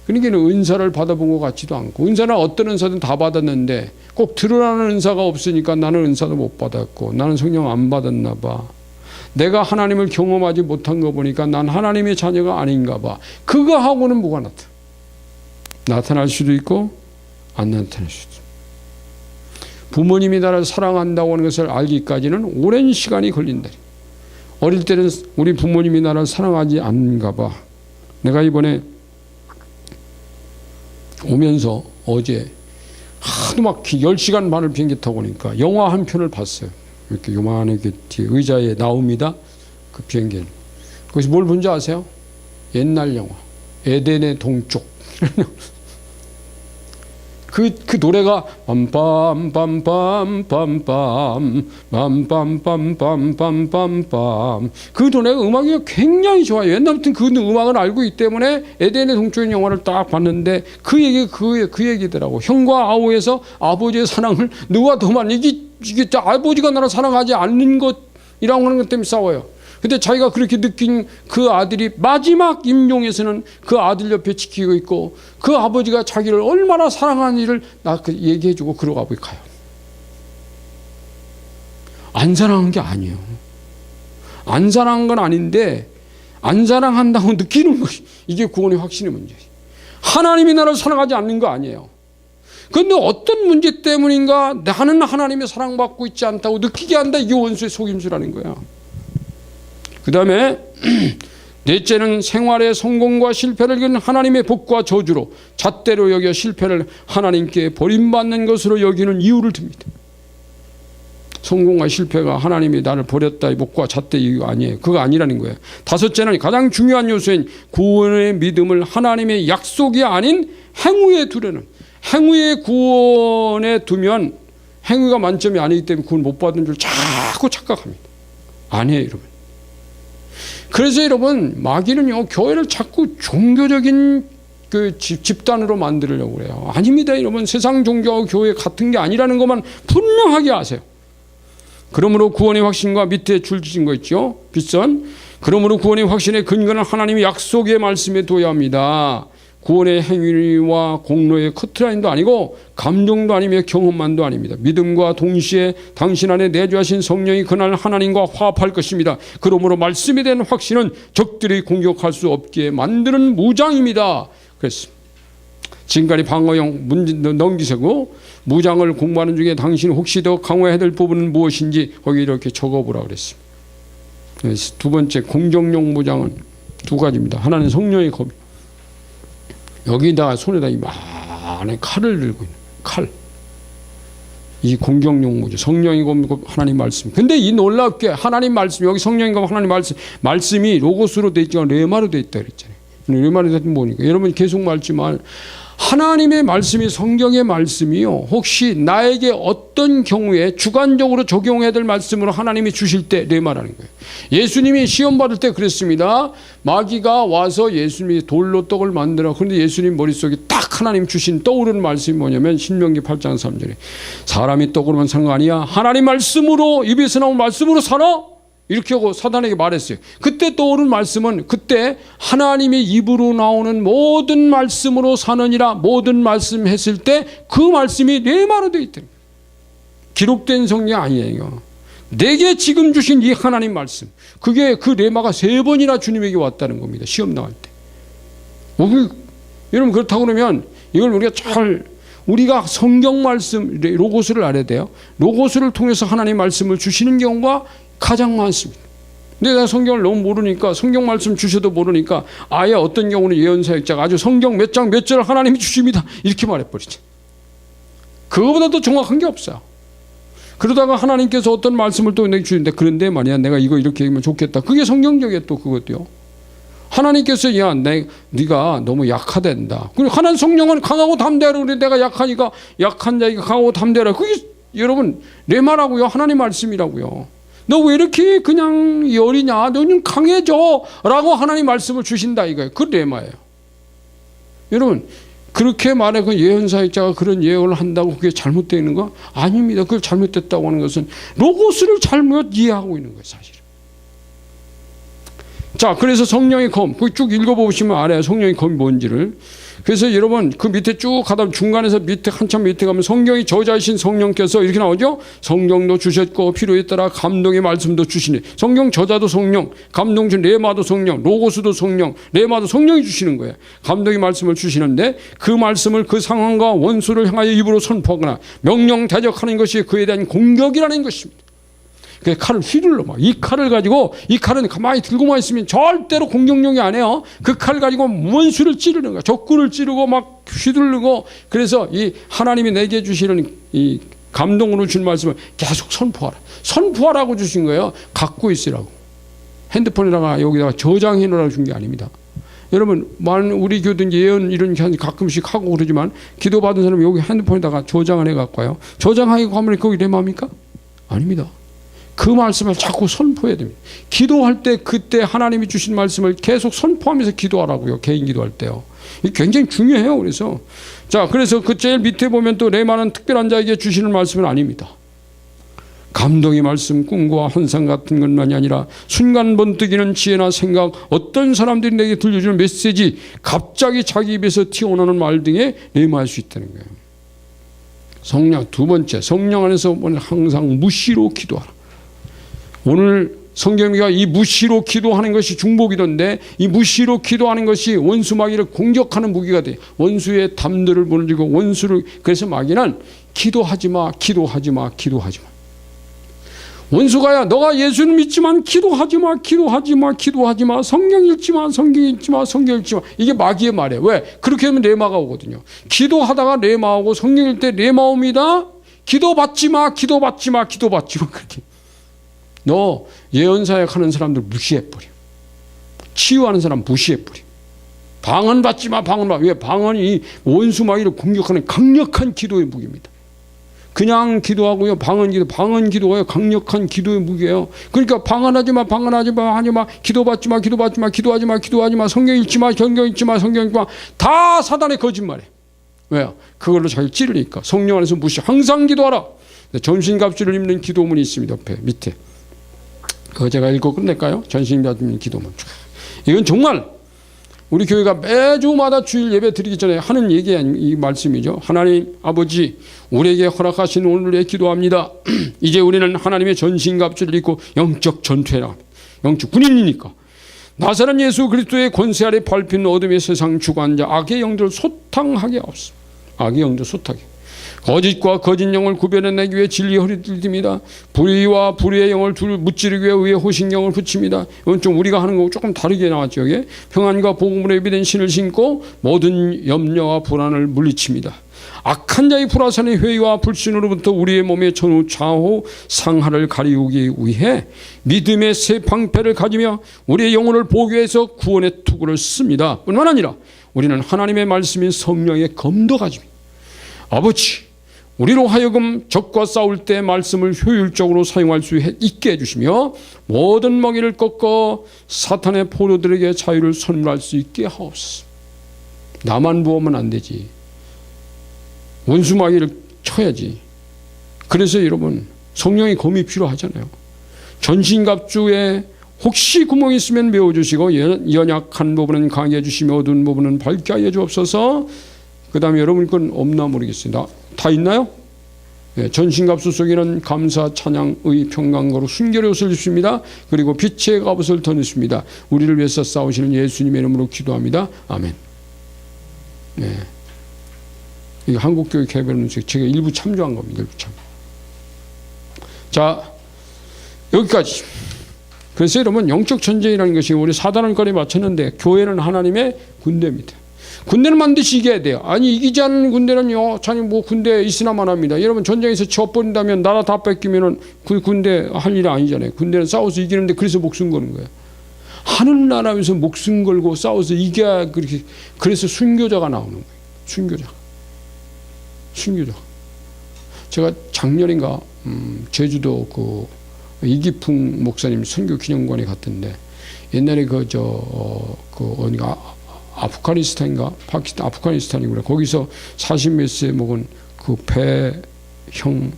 그러니까 은사를 받아본 것 같지도 않고, 은사는 어떤 은사든 다 받았는데 꼭 드러나는 은사가 없으니까 나는 은사도 못 받았고 나는 성령 안 받았나 봐. 내가 하나님을 경험하지 못한 거 보니까 난 하나님의 자녀가 아닌가 봐. 그거 하고는 뭐가 나타날 수도 있고 안 나타날 수도 있고. 부모님이 나를 사랑한다고 하는 것을 알기까지는 오랜 시간이 걸린다. 어릴 때는 우리 부모님이 나를 사랑하지 않는가 봐. 내가 이번에 오면서 어제 하도 막 10시간 반을 비행기 타고 오니까 영화 한 편을 봤어요. 이렇게 요만하게 뒤에 의자에 나옵니다. 그 비행기는. 거기서 뭘 본지 아세요? 옛날 영화. 에덴의 동쪽. 그 노래가 빰빰빰빰빰빰 빰빰빰빰빰빰빰 그 노래가 음악이 굉장히 좋아요. 옛날부터 그 음악을 알고 있기 때문에 에덴의 동쪽인 영화를 딱 봤는데 그 얘기더라고. 형과 아우에서 아버지의 사랑을 누가 더 많이 이게 아버지가 나를 사랑하지 않는 것이라고 하는 것 때문에 싸워요. 근데 자기가 그렇게 느낀 그 아들이 마지막 임종에서는 그 아들 옆에 지키고 있고 그 아버지가 자기를 얼마나 사랑하는지를 얘기해주고 그러고 아버지 가요. 안 사랑한 게 아니에요. 안 사랑한 건 아닌데 안 사랑한다고 느끼는 것이 이게 구원의 확신의 문제예요. 하나님이 나를 사랑하지 않는 거 아니에요. 그런데 어떤 문제 때문인가 나는 하나님의 사랑받고 있지 않다고 느끼게 한다. 이게 원수의 속임수라는 거야. 그 다음에 넷째는 생활의 성공과 실패를 이긴 하나님의 복과 저주로 잣대로 여겨 실패를 하나님께 버림받는 것으로 여기는 이유를 듭니다. 성공과 실패가 하나님이 나를 버렸다 이 복과 잣대 이유가 아니에요. 그거 아니라는 거예요. 다섯째는 가장 중요한 요소인 구원의 믿음을 하나님의 약속이 아닌 행위에 두려는, 행위의 구원에 두면 행위가 만점이 아니기 때문에 구원 못 받은 줄 자꾸 착각합니다. 아니에요, 여러분. 그래서 여러분 마귀는요 교회를 자꾸 종교적인 그 집단으로 만들려고 그래요. 아닙니다, 여러분. 세상 종교와 교회 같은 게 아니라는 것만 분명하게 아세요. 그러므로 구원의 확신과 밑에 줄 지은 거 있죠. 빗선. 그러므로 구원의 확신의 근거는 하나님의 약속의 말씀에 둬야 합니다. 구원의 행위와 공로의 커트라인도 아니고 감정도 아니며 경험만도 아닙니다. 믿음과 동시에 당신 안에 내주하신 성령이 그날 하나님과 화합할 것입니다. 그러므로 말씀에 대한 확신은 적들이 공격할 수 없게 만드는 무장입니다. 그래서 지금까지 방어용 문제 넘기세고 무장을 공부하는 중에 당신이 혹시 더 강화해야 될 부분은 무엇인지 거기 이렇게 적어보라 그랬습니다. 그래서 두 번째 공격용 무장은 두 가지입니다. 하나는 성령의 검. 여기다 손에다 이 많은 칼을 들고 있는 칼. 이 공격용 무장, 성령의 검, 하나님 말씀. 근데 이 놀랍게 하나님 말씀, 여기 성령의 검, 하나님 말씀이 로고스로 돼 있지만 레마로 돼 있다 그랬잖아요. 레마로 돼 있는 뭐니까 여러분 계속 말지만 하나님의 말씀이 성경의 말씀이요. 혹시 나에게 어떤 경우에 주관적으로 적용해야 될 말씀으로 하나님이 주실 때 레마라는 거예요. 예수님이 시험 받을 때 그랬습니다. 마귀가 와서 예수님이 돌로 떡을 만들어. 그런데 예수님 머릿속에 딱 하나님 주신 떠오르는 말씀이 뭐냐면 신명기 8장 3절에 사람이 떡으로만 사는 거 아니야. 하나님 말씀으로 입에서 나온 말씀으로 살아. 이렇게 하고 사단에게 말했어요. 그때 떠오른 말씀은 그때 하나님의 입으로 나오는 모든 말씀으로 사느니라 모든 말씀 했을 때 그 말씀이 레마로 되어 있다. 기록된 성경 아니에요. 내게 지금 주신 이 하나님 말씀. 그게 그 레마가 3번이나 주님에게 왔다는 겁니다. 시험 나갈 때. 여러분 그렇다고 그러면 이걸 우리가 성경 말씀 로고스를 알아야 돼요. 로고스를 통해서 하나님 말씀을 주시는 경우가 가장 많습니다. 근데 내가 성경을 너무 모르니까 성경 말씀 주셔도 모르니까 아예 어떤 경우는 예언사역자가 아주 성경 몇 장 몇 절 하나님이 주십니다 이렇게 말해버리죠. 그거보다 더 정확한 게 없어요. 그러다가 하나님께서 어떤 말씀을 또 내게 주는데 그런데 말이야 내가 이거 이렇게 하면 좋겠다. 그게 성경적이에요. 또 그것도요. 하나님께서 야 네가 너무 약하댄다. 그리고 하나님 성령은 강하고 담대하라. 그래 내가 약하니까 약한 자에게 강하고 담대하라. 그게 여러분 레마라고요. 하나님 말씀이라고요. 너 왜 이렇게 그냥 여리냐? 너는 강해져 라고 하나님 말씀을 주신다 이거예요. 그 레마예요. 여러분 그렇게 말해 그 예언사역자가 그런 예언을 한다고 그게 잘못되어 있는 거? 아닙니다. 그걸 잘못됐다고 하는 것은 로고스를 잘못 이해하고 있는 거예요. 사실은. 자, 그래서 성령의 검, 그 쭉 읽어보시면 알아요. 성령의 검이 뭔지를. 그래서 여러분 그 밑에 쭉 가다 중간에서 밑에 한참 밑에 가면 성경이 저자이신 성령께서 이렇게 나오죠. 성령도 주셨고 필요에 따라 감동의 말씀도 주시니. 성경 저자도 성령, 감동 준 레마도 성령, 로고스도 성령, 레마도 성령이 주시는 거예요. 감동의 말씀을 주시는데 그 말씀을 그 상황과 원수를 향하여 입으로 선포하거나 명령 대적하는 것이 그에 대한 공격이라는 것입니다. 그 칼을 휘둘러 막 이 칼을 가지고 이 칼은 가만히 들고만 있으면 절대로 공격용이 아니에요. 그 칼을 가지고 원수를 찌르는 거야. 적군을 찌르고 막 휘두르고 그래서 이 하나님이 내게 주시는 이 감동으로 준 말씀을 계속 선포하라. 선포하라고 주신 거예요. 갖고 있으라고. 핸드폰에다가 여기다가 저장해 놓으라고 준 게 아닙니다. 여러분, 우리 교도 예언 이런 게 가끔씩 하고 그러지만 기도받은 사람이 여기 핸드폰에다가 저장을 해갖고요. 저장하고 하면 거기 레마입니까? 아닙니다. 그 말씀을 자꾸 선포해야 됩니다. 기도할 때 그때 하나님이 주신 말씀을 계속 선포하면서 기도하라고요. 개인 기도할 때요. 이게 굉장히 중요해요. 그래서 그 제일 밑에 보면 또 레마는 특별한 자에게 주시는 말씀은 아닙니다. 감동의 말씀, 꿈과 환상 같은 것만이 아니라 순간 번뜩이는 지혜나 생각, 어떤 사람들이 내게 들려주는 메시지, 갑자기 자기 입에서 튀어나오는 말 등에 레마할 수 있다는 거예요. 성령, 두 번째, 성령 안에서 항상 무시로 기도하라. 오늘 성경이가 이 무시로 기도하는 것이 중보기도인데, 이 무시로 기도하는 것이 원수 마귀를 공격하는 무기가 돼. 원수의 담들을 무너지고 원수를, 그래서 마귀는 기도하지 마, 기도하지 마, 기도하지 마. 원수가야, 너가 예수는 믿지만 기도하지 마, 기도하지 마, 기도하지 마, 성경 읽지 마, 성경 읽지 마, 성경 읽지 마. 이게 마귀의 말이에요. 왜? 그렇게 하면 레마가 오거든요. 기도하다가 레마오고, 성경 읽을 때 레마 옵니다. 기도받지 마, 기도받지 마, 기도받지 마. 그렇게. 너 예언사역 하는 사람들 무시해버려. 치유하는 사람 무시해버려. 방언 받지 마, 방언 받지 마. 왜? 방언이 원수 마귀를 공격하는 강력한 기도의 무기입니다. 그냥 기도하고요, 방언 기도가요, 강력한 기도의 무기예요. 그러니까 방언하지 마, 방언하지 마, 하지 마, 기도받지 마, 기도받지 마, 기도하지 마, 기도하지 마, 성경 읽지 마, 성경 읽지 마, 성경 읽지 마. 다 사단의 거짓말이에요. 왜요? 그걸로 자기를 찌르니까. 성령 안에서 무시. 항상 기도하라. 전신갑주를 입는 기도문이 있습니다. 옆에 밑에. 그거 제가 읽고 끝낼까요? 전신갑주 입는 기도문. 이건 정말 우리 교회가 매주마다 주일 예배 드리기 전에 하는 이 말씀이죠. 하나님 아버지, 우리에게 허락하신 오늘에 기도합니다. 이제 우리는 하나님의 전신갑주를 입고 영적 전투에 나갑니다. 영적 군인이니까. 나사렛 예수 그리스도의 권세 아래 밟힌 어둠의 세상 주관자 악의 영들을 소탕하게 하옵소서. 악의 영들 소탕하게. 거짓과 거짓 영을 구별해내기 위해 진리의 허리를 듭니다. 불의와 불의의 영을 무찌르기 위해 의의 호신경을 붙입니다. 이건 좀 우리가 하는 거고 조금 다르게 나왔죠. 여기 평안과 복음으로 예비된 신을 신고 모든 염려와 불안을 물리칩니다. 악한 자의 불화산의 회의와 불신으로부터 우리의 몸의 전후 좌우 상하를 가리우기 위해 믿음의 새 방패를 가지며 우리의 영혼을 보호해서 구원의 투구를 씁니다. 뿐만 아니라 우리는 하나님의 말씀인 성령의 검도 가집니다. 아버지, 우리로 하여금 적과 싸울 때 말씀을 효율적으로 사용할 수 있게 해주시며 모든 먹이를 꺾어 사탄의 포로들에게 자유를 선물할 수 있게 하옵소서. 나만 부으면 안 되지. 원수 마귀를 쳐야지. 그래서 여러분, 성령의 검이 필요하잖아요. 전신갑주에 혹시 구멍이 있으면 메워주시고 연약한 부분은 강하게 해주시며 어두운 부분은 밝게 하여 주옵소서. 그 다음에 여러분 건 없나 모르겠습니다. 다 있나요? 네, 전신갑주 속에는 감사, 찬양, 의, 평강거로 순결의 옷을 입습니다. 그리고 빛의 갑옷을 던집니다. 우리를 위해서 싸우시는 예수님의 이름으로 기도합니다. 아멘. 네. 이게 한국교회 개별 음식 제가 일부 참조한 겁니다. 일부 참. 자, 여기까지. 그래서 여러분, 영적 전쟁이라는 것이 우리 사단을 거리에 맞췄는데 교회는 하나님의 군대입니다. 군대는 반드시 이겨야 돼요. 아니, 이기지 않는 군대는요, 자니 뭐 군대 있으나만 합니다. 여러분, 전쟁에서 져버린다면 나라 다 뺏기면은 그 군대 할 일이 아니잖아요. 군대는 싸워서 이기는데 그래서 목숨 거는 거예요. 하늘나라에서 목숨 걸고 싸워서 이겨야 그렇게, 그래서 순교자가 나오는 거예요. 순교자. 제가 작년인가 제주도 그 이기풍 목사님 선교 기념관에 갔던데, 옛날에 어디가 아프가니스탄인가? 아프가니스탄이구나. 거기서 40몇 세 먹은 그 배형,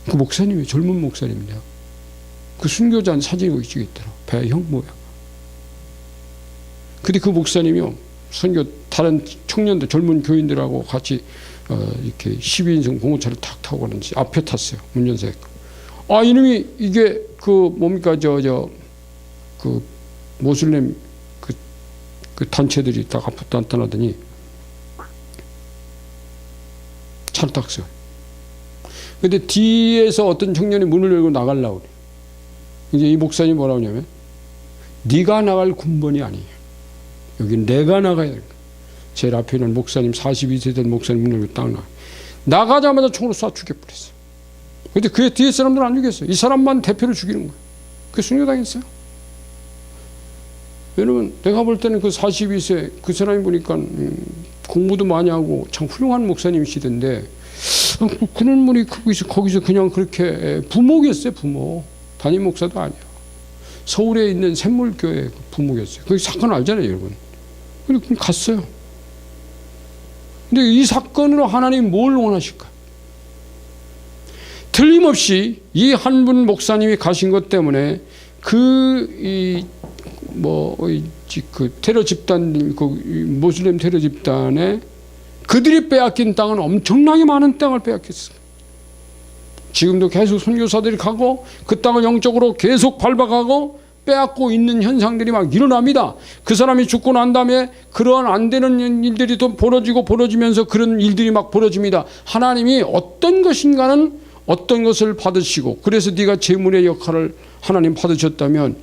그 목사님이 젊은 목사님이냐. 그 순교자 사진이 거기 있더라. 배형 뭐야. 근데 그 목사님이요, 선교 다른 청년들, 젊은 교인들하고 같이 이렇게 12인승 공고차를 탁 타고 가는지 앞에 탔어요. 운전석에. 아, 이놈이 이게 그 뭡니까 그 모슬렘 그 단체들이 딱 앞에 나타나더니 차를 딱 세요. 근데 뒤에서 어떤 청년이 문을 열고 나가려고 그래. 이제 이 목사님이 뭐라고 하냐면, 네가 나갈 군번이 아니에요. 여기 내가 나가야 될 거야. 제일 앞에 있는 목사님, 42세 된 목사님 문을 열고 딱 나가자마자 총으로 쏴 죽여버렸어요. 근데 그 뒤에 사람들은 안 죽였어요. 이 사람만 대표를 죽이는 거예요. 그게 순교당했어요. 여러분, 내가 볼 때는 그 42세 그 사람이 보니까 공부도 많이 하고 참 훌륭한 목사님이시던데 그런 분이 거기서 그냥 그렇게 부모겠어요. 부모. 담임 목사도 아니야. 서울에 있는 샘물교회 부모겠어요. 그 사건 알잖아요, 여러분. 그리고 갔어요. 근데 이 사건으로 하나님 뭘 원하실까? 틀림없이 이 한 분 목사님이 가신 것 때문에 그 테러 집단, 그 모슬렘 테러 집단에 그들이 빼앗긴 땅은 엄청나게 많은 땅을 빼앗겼어요. 지금도 계속 선교사들이 가고 그 땅을 영적으로 계속 밟아가고 빼앗고 있는 현상들이 막 일어납니다. 그 사람이 죽고 난 다음에 그러한 안 되는 일들이 또 벌어지면서 그런 일들이 막 벌어집니다. 하나님이 어떤 것인가는 어떤 것을 받으시고, 그래서 네가 제물의 역할을 하나님 받으셨다면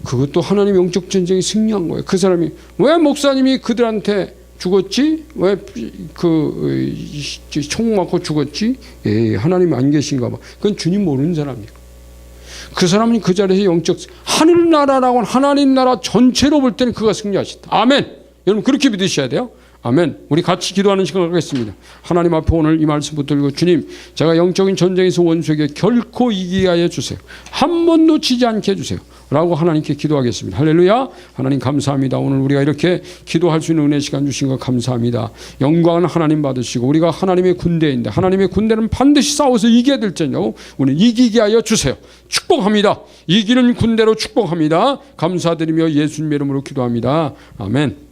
그것도 하나님 영적 전쟁이 승리한 거예요. 그 사람이 왜 목사님이 그들한테 죽었지? 왜 총 맞고 죽었지? 하나님 안 계신가 봐. 그건 주님 모르는 사람이에요. 그 사람은 그 자리에서 영적 하늘나라라고 하나님 나라 전체로 볼 때는 그가 승리하셨다. 아멘. 여러분 그렇게 믿으셔야 돼요. 아멘. 우리 같이 기도하는 시간을 갖겠습니다. 하나님 앞에 오늘 이 말씀 붙들고, 주님, 제가 영적인 전쟁에서 원수에게 결코 이기게 하여 주세요. 한 번도 지지 않게 해주세요. 라고 하나님께 기도하겠습니다. 할렐루야. 하나님 감사합니다. 오늘 우리가 이렇게 기도할 수 있는 은혜 시간 주신 것 감사합니다. 영광은 하나님 받으시고 우리가 하나님의 군대인데 하나님의 군대는 반드시 싸워서 이겨야 될지라도 우리는 이기게 하여 주세요. 축복합니다. 이기는 군대로 축복합니다. 감사드리며 예수님의 이름으로 기도합니다. 아멘.